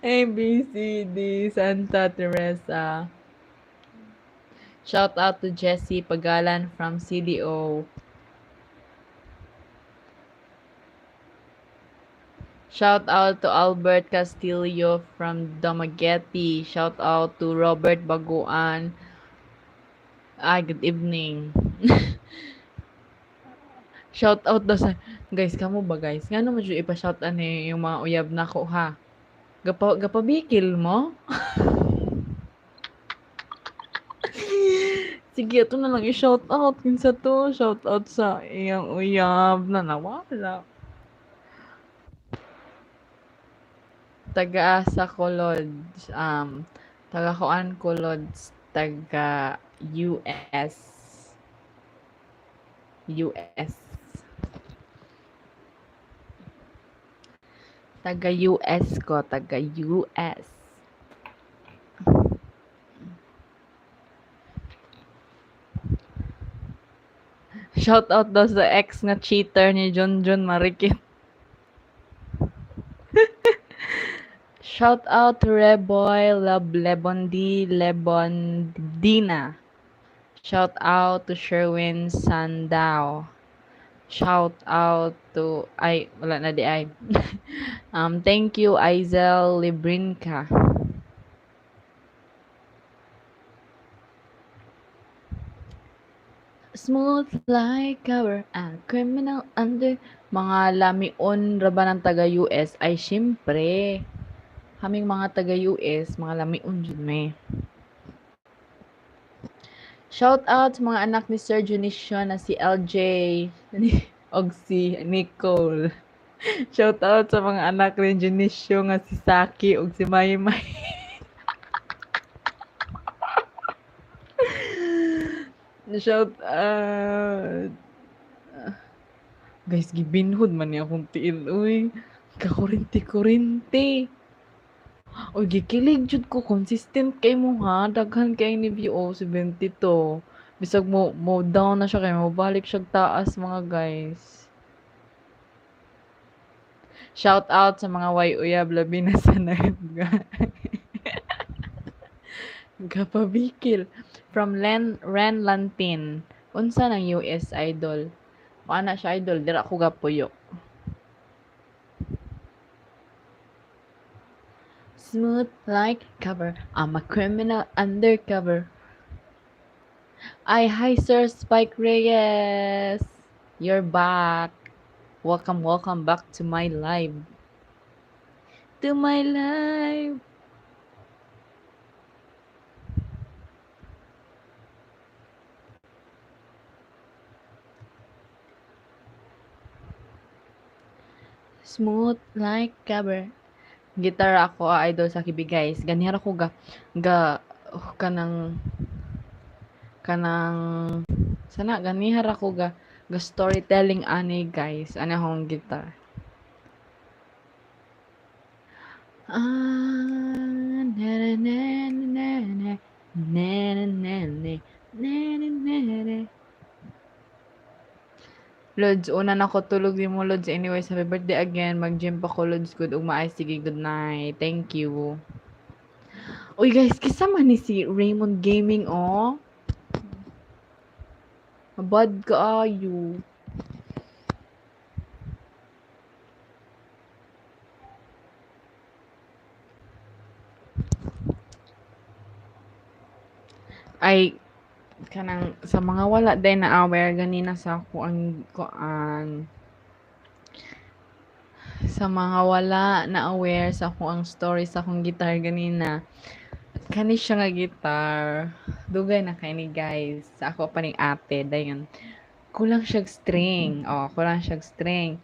ABCD Santa Teresa. Shout out to Jessie Pagalan from CDO. Shout out to Albert Castillo from Dumaguete. Shout out to Robert Baguan. Good evening. Shout out daw sa guys, kamo ba guys? Ngano mo jud ipa-shout ani yung mga uyab nako ha? Gapabikil mo? Sige, ito na lang i-shout out. Kinsa to? Shout out sa iyang uyab na nawala. Taga sa Colods, taga Kuan Colods, taga US. US. Taga US ko, taga US. Shout out daw sa ex nga cheater ni John Marikit. Shout out to Reboy Lebondina. Shout out to Sherwin Sandao. Shout out to wala na di ay. Thank you Aizel Librinka. Smooth like our criminal under mga lamion ra ba ng taga US ay syempre kaming mga taga US mga lamion jud may. Shout out sa mga anak ni Sir Junicio na si LJ og si Nicole. Shout out sa mga anak ni Junicio nga si Saki og si Maymay. Shout out. Guys, gibinhod man niya akong tiil. Uy, kakurinti-kurinti. Uy, gikilig jud ko. Consistent kay mo ha. Daghan kay ni view 72. Bisag mo down na siya kay mo balik siya taas mga guys. Shout out sa mga uyab labi na sa Gapabikil. From Ren Lantin. Unsa ng US idol? Paana siya idol? Dira ko gapuyo. Smooth like cover. I'm a criminal undercover. Hi, Sir Spike Reyes. You're back. Welcome, welcome back to my live. To my live. Smooth like cover. Gitar ako, idol sa kibi guys. Ganihar ako ga kanang kanang sana ganihar ako ga storytelling ani guys. Ano akong gitar. Na na na na na na na na na na na na. Lods, una na ko tulog di mo Lods. Anyways, happy birthday again. Mag-gym pa ko Lods. Good ug maay. Sige, good night. Thank you. Uy guys, kasama ni si Raymond Gaming oh. Mabad kaayo. Ay, kanang sa mga wala din na aware ganina sa ako ang kuan sa mga wala na aware sa ako ang story sa akong gitar ganina. Kani siya nga gitar. Dugay na kay ni guys. Sa ako pa ning ate dayon. Kulang siyang string. Oh, kulang siyang string.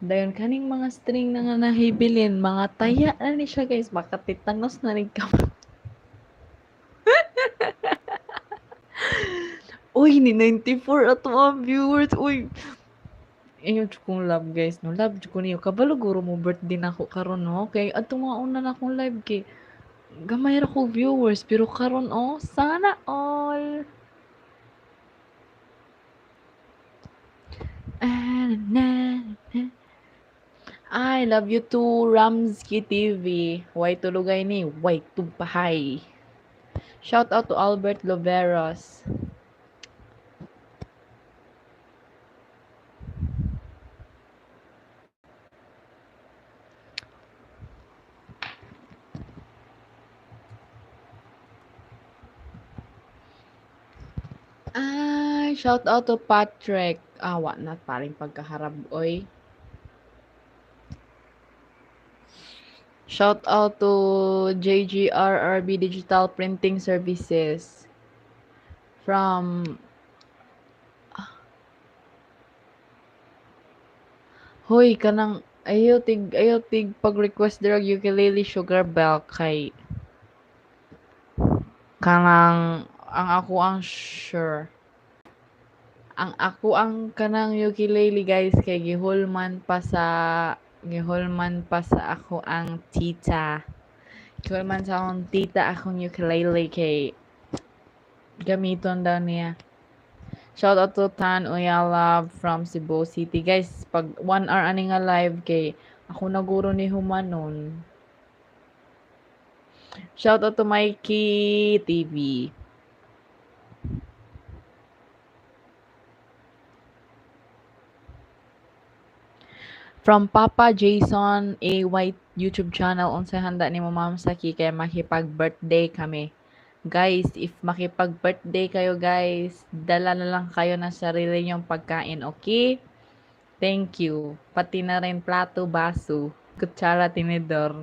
Dayon kaning mga string na nga nahibilin, mga taya na ni siya guys. Makatitanos na ni ka. Uy, ni 94 ato ang viewers. Uy, inyo kong love guys no, love ko niyo kabalo guro mo birthday na ako karon no, kay adtong mga una na akong live kay gamay ra ko viewers pero karon oh sana all. I love you too, Ramsky TV. Why tulugay ni? Why tumpahay? Shout out to Albert Loveros. Shout out to Patrick. Wa na paring pagkaharap, oy. Shout out to JGRRB Digital Printing Services from Hoy kanang ayaw tig pag-request dirag ukulele sugar bell kay kanang ang ako ang sure ang ako ang kanang ukulele guys kay gihulman pa sa ako ang tita. Gihulman sa akong tita akong ukulele kay gamiton daw niya. Shout out to Tan Uyala from Cebu City. Guys, pag 1 hour ani nga live kay ako naguro ni humanon. Shout out to Mikey TV. From Papa Jason A. White YouTube channel, unsay handa nimo Ma'am Saki kay makipag-birthday kami. Guys, if makipag-birthday kayo guys, dala na lang kayo ng sarili niyong pagkain, okay? Thank you. Pati na rin plato, baso, kutsara, tinidor.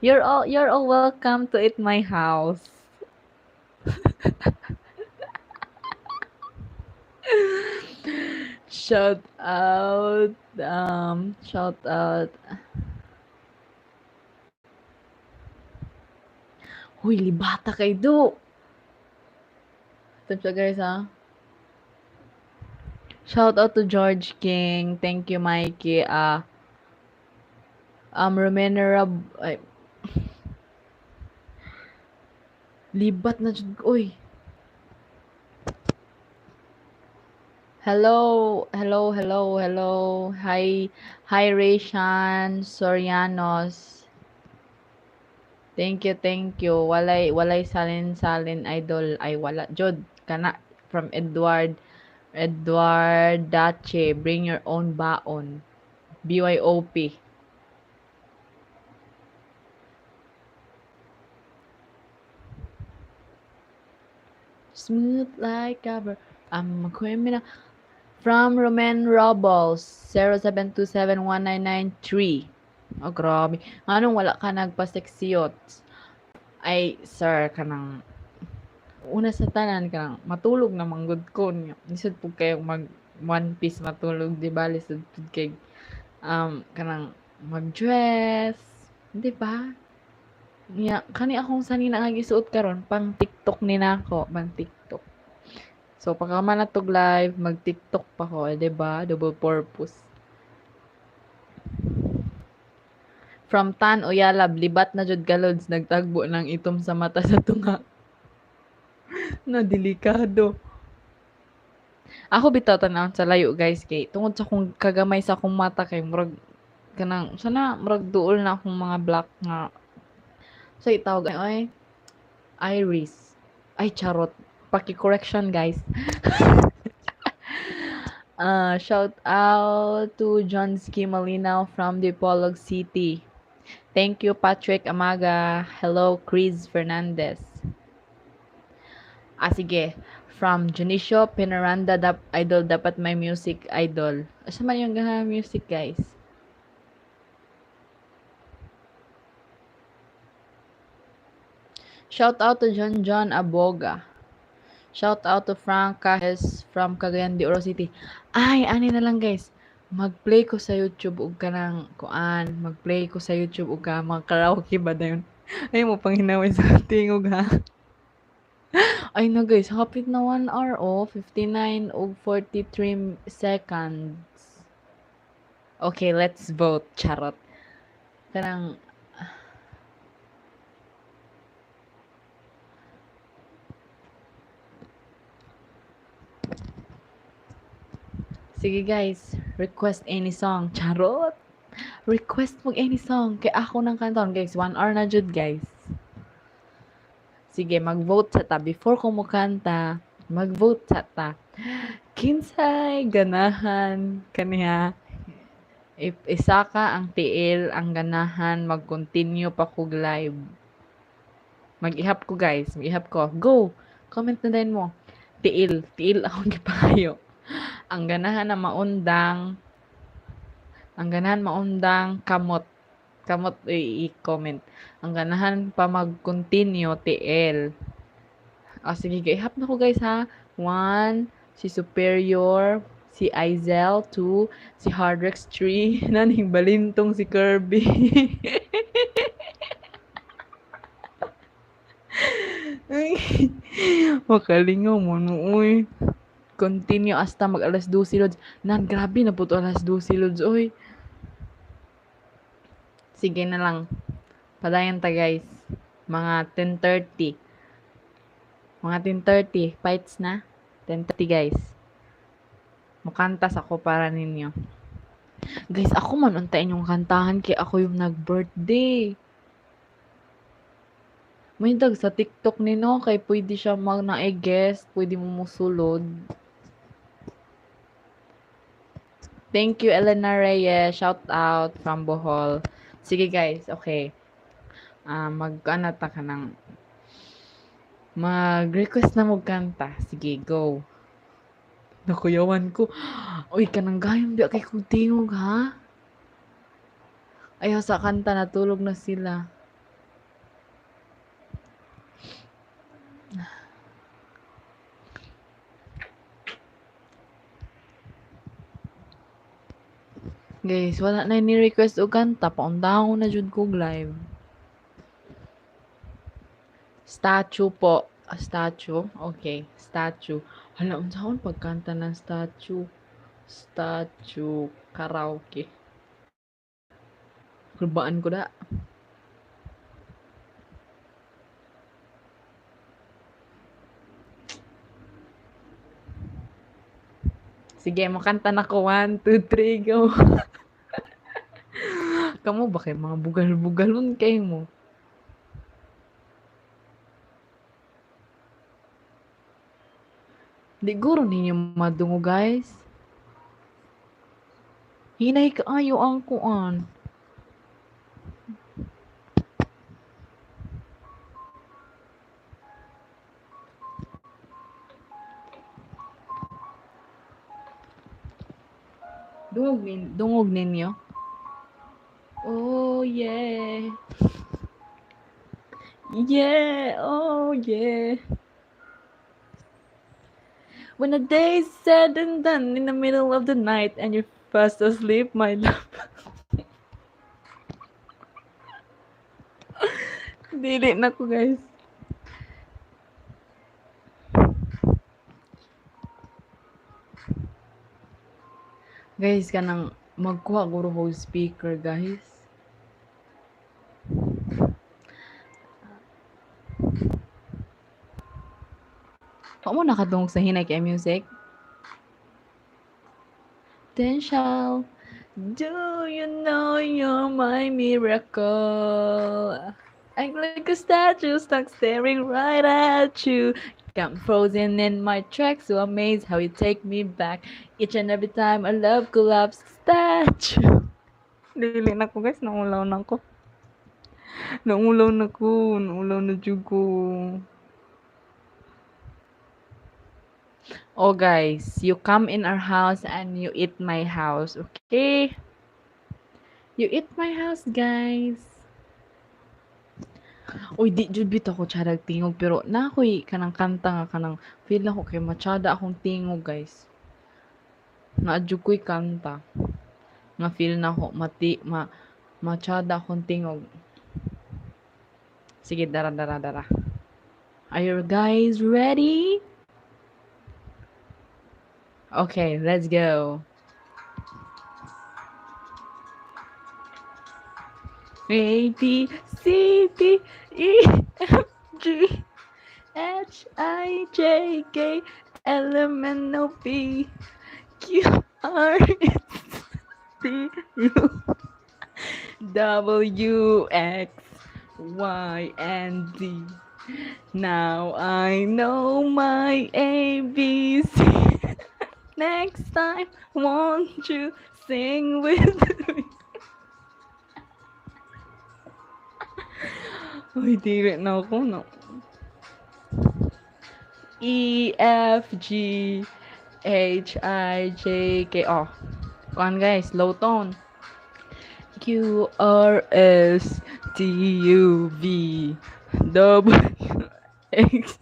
You're all welcome to eat my house. Shout out. Shout out. Huy, libata kay do. Tapos guys ha. Shout out to George King. Thank you, Mikey. Romena ay, libat na jud. Uy. Hello. Hi, Rayshan Sorianos. Thank you. Walay salin idol ay wala jud kana from Edward Dache. Bring your own baon. BYOP. Smooth like rubber. I'm a criminal. From Roman Robles, 07271993. Oh, grabe. Anong wala ka nagpaseksiyot? Ay, sir, kanang una sa tanan kanang matulog na manggod ko niya. Lisod po kayong mag one piece matulog, di ba? Lisod po kay kanang mag-dress, di ba? Nya, kani akong sanina nga gisuot karon pang TikTok ni nako, pang TikTok. So pagka man natog live, mag TikTok pa ko, eh, di ba? Double purpose. From Tan Uyalab, libat na jud kalods nagtagbo ng itom sa mata sa tunga. Na delikado. Ako bitaw tanawon sa layo guys kay tungod sa kung kagamay sa akong mata kay murag kanang sana murag duol na akong mga black nga sa itawag ay iris. Ay charot. Paki-correction guys. Shout out to John Ski Malinaw from Dipolog City. Thank you, Patrick Amaga. Hello, Chris Fernandez. Sige. From Junicio Pinaranda, idol, dapat may music, idol. Asa man yung music, guys? Shout out to John Aboga. Shout out to Frank Cajes from Cagayan de Oro City. Ay, ani na lang, guys. Mag-play ko sa YouTube ug kanang kuan, mag-play ko sa YouTube ug mga karaoke ba dayon. Ay mo pang hinaway sa tingog ha. Ay na guys, hapit na 1 hour 59 ug 43 seconds. Okay, let's vote. Charot. Kanang sige guys, request any song. Charot. Request mo any song kay ako nang kanton guys. 1 hour na jud guys. Sige, mag-vote sa ta before ko mo kanta. Mag-vote sa ta. Kinsay ganahan kaniya. If isa ka ang tiil ang ganahan mag-continue pa kog live. Mag-ihap ko guys, mag-ihap ko. Go. Comment na din mo. Tiil akong gipayo. Ang ganahan na maundang kamot. Kamot i-comment. Ang ganahan pa mag-continue TL. Sige, ihap na ko guys ha. 1, si Superior, si Izel, 2, si Hardrex, 3, naning balintong si Kirby. Makalingaw mo uy. Continue hasta mag alas 12 lods. Nan, grabe na po to alas 12 lods, oy. Sige na lang. Padayan ta guys. Mga 10:30. Mga 10:30. Fights na. 10:30 guys. Mukantas ako para ninyo. Guys, ako man untain yung kantahan kay ako yung nag-birthday. May dag sa TikTok ni no kay pwede siya mag na-guest, pwede mo musulod. Thank you Elena Reyes, shout out from Bohol. Sige guys, okay. Mag-ano ta ka ng mag-request na mo kanta. Sige, go. Nakuyawan ko. Uy, kanang gayong di kay kong tingog ha. Ayaw sa kanta natulog na sila. Guys, wala na ni-request o kanta. Paundahon na jud kog live. Statue po. Statue? Okay, statue. Hala, unsahon pagkanta ng statue. Statue karaoke. Kulbaan ko da. Sige, makanta na ko. 1, 2, 3, go. Kamu ba kayo mga bugal-bugalon kayo mo? Di guro ninyo madungo guys. Hinay kaayo ang kuan. Dungog ninyo. Oh yeah. Yeah, oh yeah. When the day's said and done in the middle of the night and you're fast asleep, my love. Dili na ko, guys. Guys, kanang magkuha guro ko speaker, guys. Wa mo nakadungog sa hinay kay music? Then shall do you know you're my miracle? Act like a statue stuck staring right at you. I'm frozen in my tracks, so amazed how you take me back. Each and every time a love collapse statue. Dili na ko, guys, naulaw na ko. Naulaw na ko, naulaw na jud ko. Oh guys, you come in our house and you eat my house, okay? You eat my house, guys. Uy, di jud bitaw ko tiyadag tingog pero nakoy kanang kanta nga kanang feel ako kay matsada akong tingog, guys. Naadjud ko'y kanta nga feel na ko matsada akong tingog. Sige, dara dara dara. Are you guys ready? Okay, let's go. A B C D E F G H I J K L M N O P Q R S T U W X Y and Z. Now I know my ABC. Next time, won't you sing with me? Uy, dili na ako, no? E, F, G, H, I, J, K. Oh, kuhan guys, low tone. Q, R, S, T, U, V, W, X,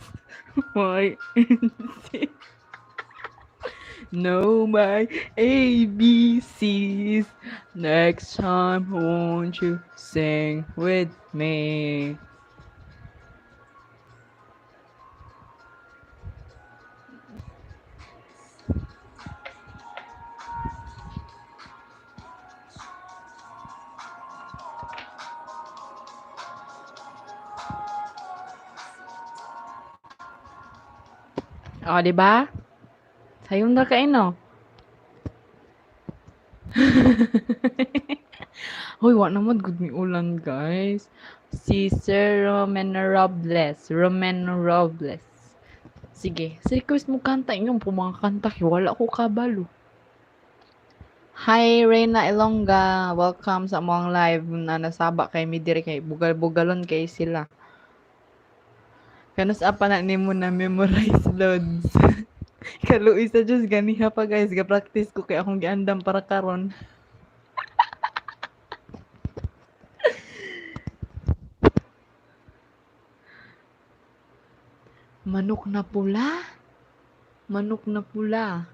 Y, and Z. Know my ABCs. Next time, won't you sing with me? O, di ba? Sayong na kain, no? Hoy, wa naman good mi ulan, guys. Si Sir Romeno Robles. Romeno Robles. Sige, sa request mo kanta inyong pumakanta kay wala ko kabalo. Hi, Reyna Ilongga. Welcome sa among live na nasaba kay mi diri kay bugal-bugalon kay sila. Kanus apa na nimo na memorize loads. Kaluoy sa Diyos ganiha pa guys, ga-practice ko kay akong giandam para karon. Manok na pula. Manok na pula.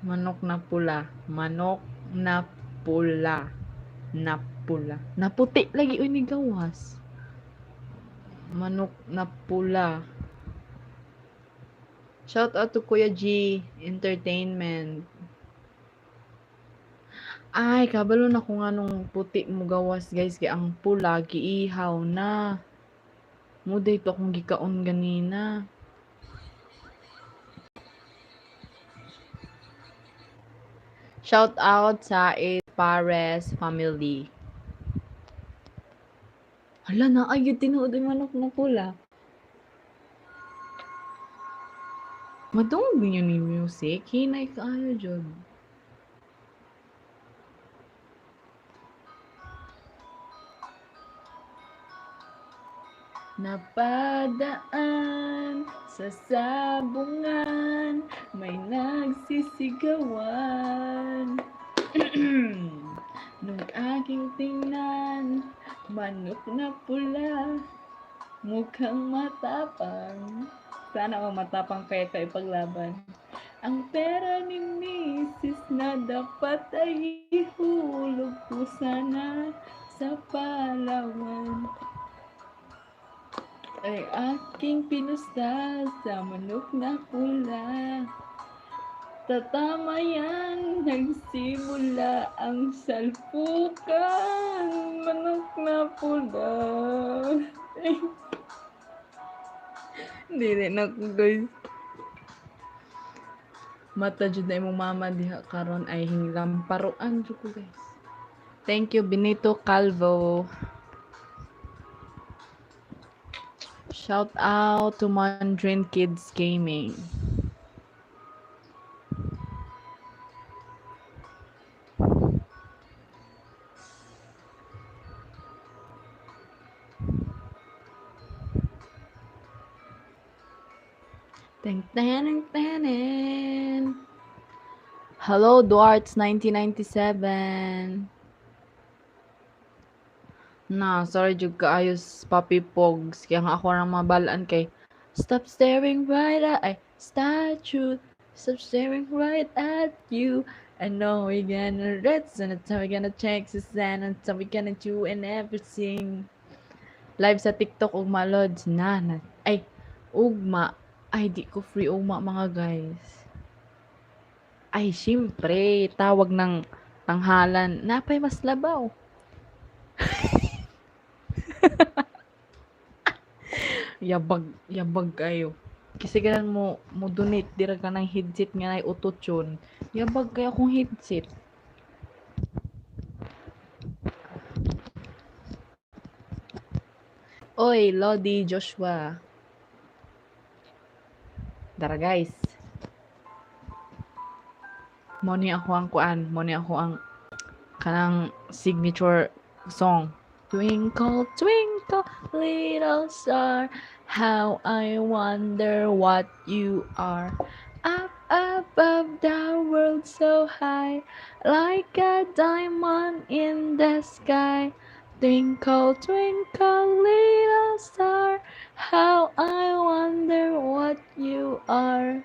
Manok na pula. Manok na pula. Na pula. Naputi lagi uy ni gawas. Manok na pula. Shout out to Kuya G Entertainment. Ay, kabalo na ko nga nung puti mo gawas guys kay ang pula giihaw na. Muday to akong gikaon ganina. Shout out sa Pares family. Hala na, ay, tinuod yung manok na pula. Madungog niyo ni music, hinay kaayo jud. Napadaan sa sabungan, may nagsisigawan. manok na pula, mukhang matapang. Sana ako matapang kaya ka ipaglaban. Ang pera ni Mrs. na dapat ay ihulog ko sana sa Palawan. Ay aking pinusta sa manok na pula. Tatama yan, nagsimula ang salpukan, manok na pula. Hindi rin ako guys. Mata jud na imong mama diha karon ay hinglam paruan jud ko guys. Thank you Benito Calvo. Shout out to Mondrin Kids Gaming. Teng teng teng. Hello Duarts 1997. Na, sorry jud kaayos Papi Pogs. Kaya nga ako nang mabalaan kay stop staring right at statue. Stop staring right at you. I know we're gonna rest and it's how we're gonna check the sand and so we're gonna do and everything. Live sa TikTok ugma lods na. Ay, ugma. Ay, di ko free ugma mga guys. Ay, syempre, tawag ng tanghalan. Napay mas labaw. Yabag kayo. Kasi ganun mo donate dira ka ng headset nga nay utotune. Yabag kayo akong headset. Oy, Lodi Joshua. Dara guys. Mo ni ako ang kuan, mo ni ako ang kanang signature song. Twinkle, twinkle, little star, how I wonder what you are. Up above the world so high, like a diamond in the sky. Twinkle, twinkle, little star, how I wonder what you are.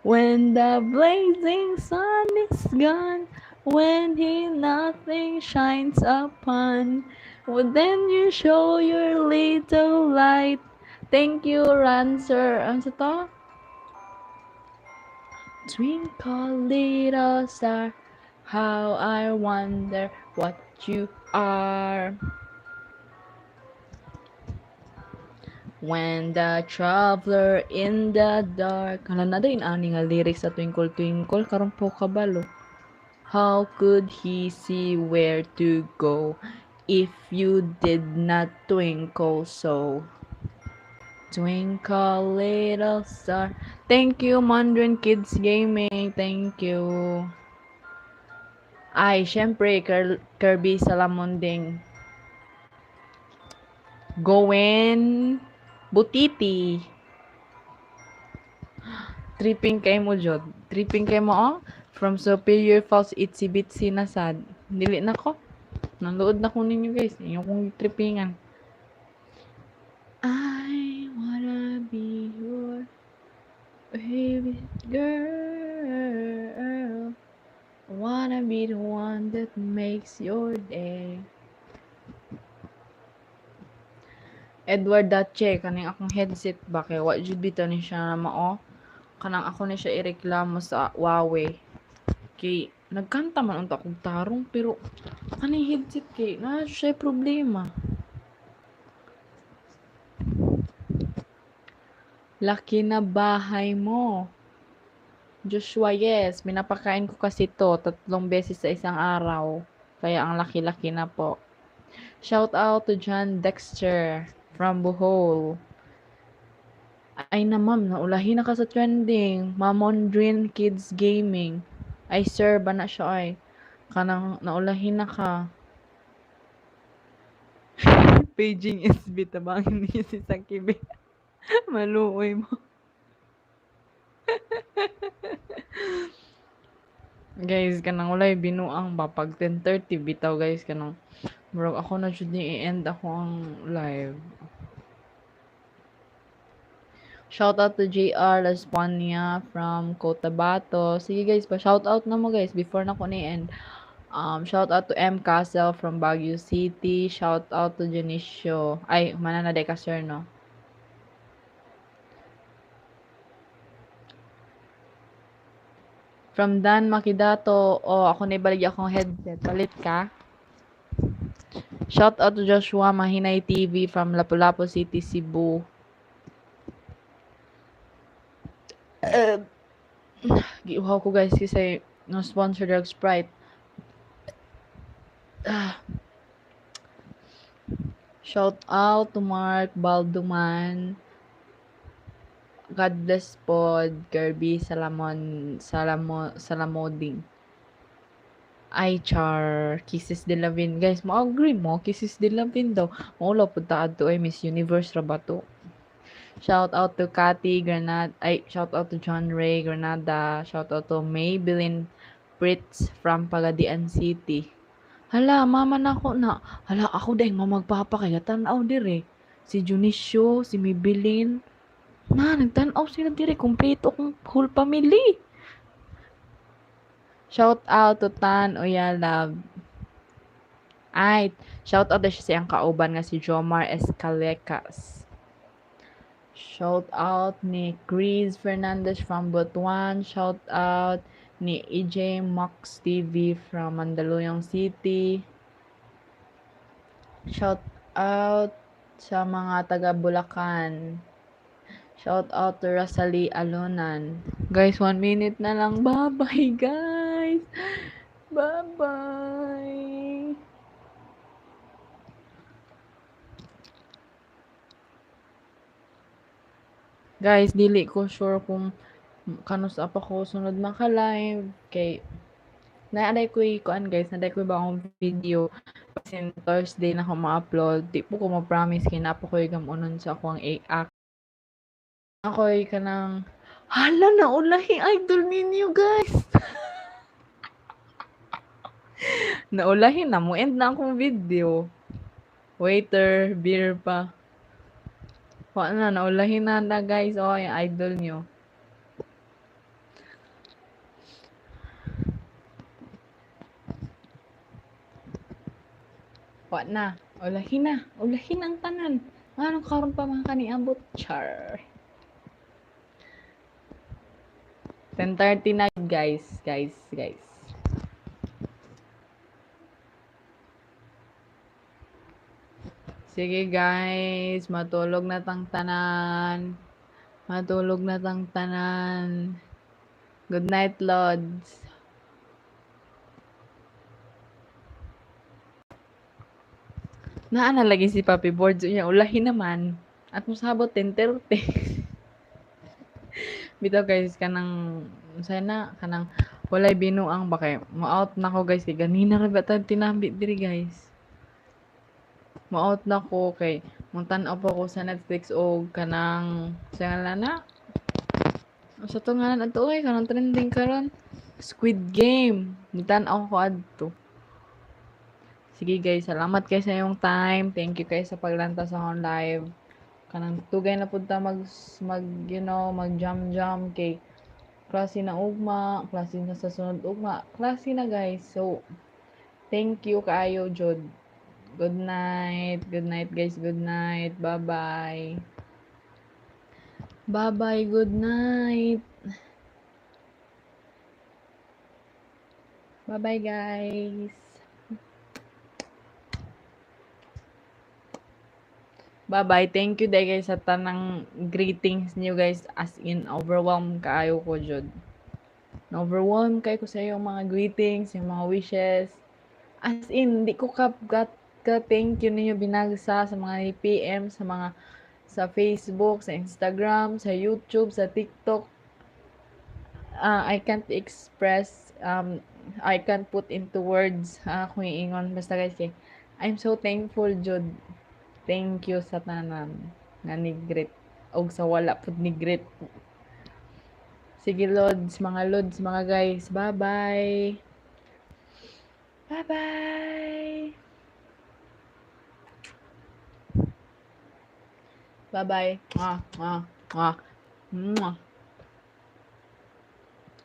When the blazing sun is gone, when nothing shines upon, well, then you show your little light. Thank you, Rancer. Ano sa to? Twinkle little star, how I wonder what you are. When the traveler in the dark. Hala na din ani nga lyrics sa Twinkle Twinkle karon po kabalo. How could he see where to go if you did not twinkle so? Twinkle little star. Thank you Mondrin Kids Gaming. Thank you. Ay, syempre Kirby Salamonding. Gwen Butiti. Tripping kay mo, Jod. Tripping kay mo, oh. From Superior Falls, Itsy Bitsy na sad. Dili na ko. Nanood na ko ninyo, guys. Yung kong trippingan. I wanna be your baby girl. I wanna be the one that makes your day. Edward Dache, kaning akong headset ba kay wa jud bitaw ni siya na mao. Kanang ako ni siya ireklamo sa Huawei. Kay nagkanta man unta kog tarong pero kaning headset kay na siya problema. Laki na bahay mo. Joshua, yes. Minapakain ko kasi to 3 beses sa isang araw. Kaya ang laki-laki na po. Shout out to John Dexter from Bohol. Ay na ma'am, naulahin na ka sa trending. Mamondrin Kids Gaming. Ay sir, ba na siya ay. Kanang naulahin na ka. Paging SB, tabangin niya si SakiV. Maluoy mo. Guys, kanang walay binuang ba pag 10:30 bitaw guys kanang murag ako na jud ni i-end ako ang live. Shout out to JR Laspania from Cotabato. Sige guys, pa shout out na mo guys before na ko ni end. Shout out to M Castle from Baguio City. Shout out to Janicio. Ay, mananaday ka sir no. From Dan Makidato. Oh, ako na ibaligya akong headset. Palit ka. Shout out to Joshua Mahinay TV from Lapu-Lapu City, Cebu. Giuhaw ko guys kasi no sponsor drug Sprite. Shout out to Mark Balduman. God bless pod Kirby Salamoding. Ay char Kisses de Lavin guys mo-agree mo Kisses de Lavin daw maulo pud ta adto ay Miss Universe ra ba to. Shout out to Cathy Granada. Ay, shout out to John Ray Granada. Shout out to Maybelline Fritz from Pagadian City. Hala, mama na ako na. Hala, ako dahil magpapakaya. Tanaw dire. Si Junicio, si Maybelline. Na, nagtanaw sila dire. Kompleto kong whole family. Shout out to Tan Oyalab. Ay, shout out na siya siyang kauban nga si Jomar Escalecas. Shout out ni Chris Fernandez from Butuan. Shout out ni EJ Max TV from Mandaluyong City. Shout out sa mga taga Bulacan. Shout out to Rosalie Alonan. Guys, 1 minute na lang. Bye-bye, guys. Bye-bye. Guys, dili ko sure kung kanus apa ko sunod maka-live kay naaday ko'y kuan guys, naaday ko'y bagong video kasi Thursday na ako ma-upload. Di po ko ma-promise kay na po ko'y gamunon sa akong act. Ako'y kanang hala na ulahi idol ninyo guys. Naulahi na mo end na akong video. Waiter, beer pa. Wa na naulahi na guys. Oh, yung idol nyo. Wa na. Ulahin na. Ulahin ang tanan. Anong karon pa mga kaniabot? Char. 10:30 na guys. Guys. Sige guys, matulog na tang tanan. Matulog na tang tanan. Good night, Lods. Naa na lagi si Papi Boards niya. Ulahin naman. At musabot 10:30. Bitaw guys, kanang sana kanang walay binuang ba kay mo-out na ko guys kay ganina ra ba ta tinambi diri guys. Mo-out na ko kay muntan-aw pa ko sa Netflix og kanang sa na sa to nga adto oy kanang trending karon Squid Game. Mutan-aw ko adto. Sige guys, salamat kayo sa iyong time. Thank you guys sa paglanta sa akong live. Kanang tugay na pud ta mag mag jam kay klase na ugma, klase na sa sunod ugma, klase na guys. So, thank you kaayo jud. Good night guys, good night. Bye-bye. Bye-bye, good night. Bye-bye guys. Bye-bye. Thank you day guys sa tanang greetings niyo guys as in overwhelmed kaayo ko jud. Na-overwhelmed kayo ko sa iyong mga greetings, yung mga wishes. As in, di ko ka-thank you ninyo binagsa sa mga PM, sa mga sa Facebook, sa Instagram, sa YouTube, sa TikTok. I can't express, I can't put into words kung iingon. Basta guys, I'm so thankful, Jud. Thank you sa tanan nga ni greet. Og sa wala pud ni greet. Sige, lods, mga guys. Bye-bye. Bye-bye. Bye-bye.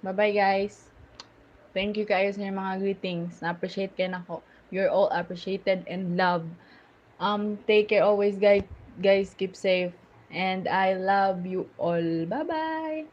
Bye-bye, guys. Thank you kayo sa inyong mga greetings. Na-appreciate kayo nako. You're all appreciated and loved. Take care always, guys. Guys, keep safe. And I love you all. Bye-bye.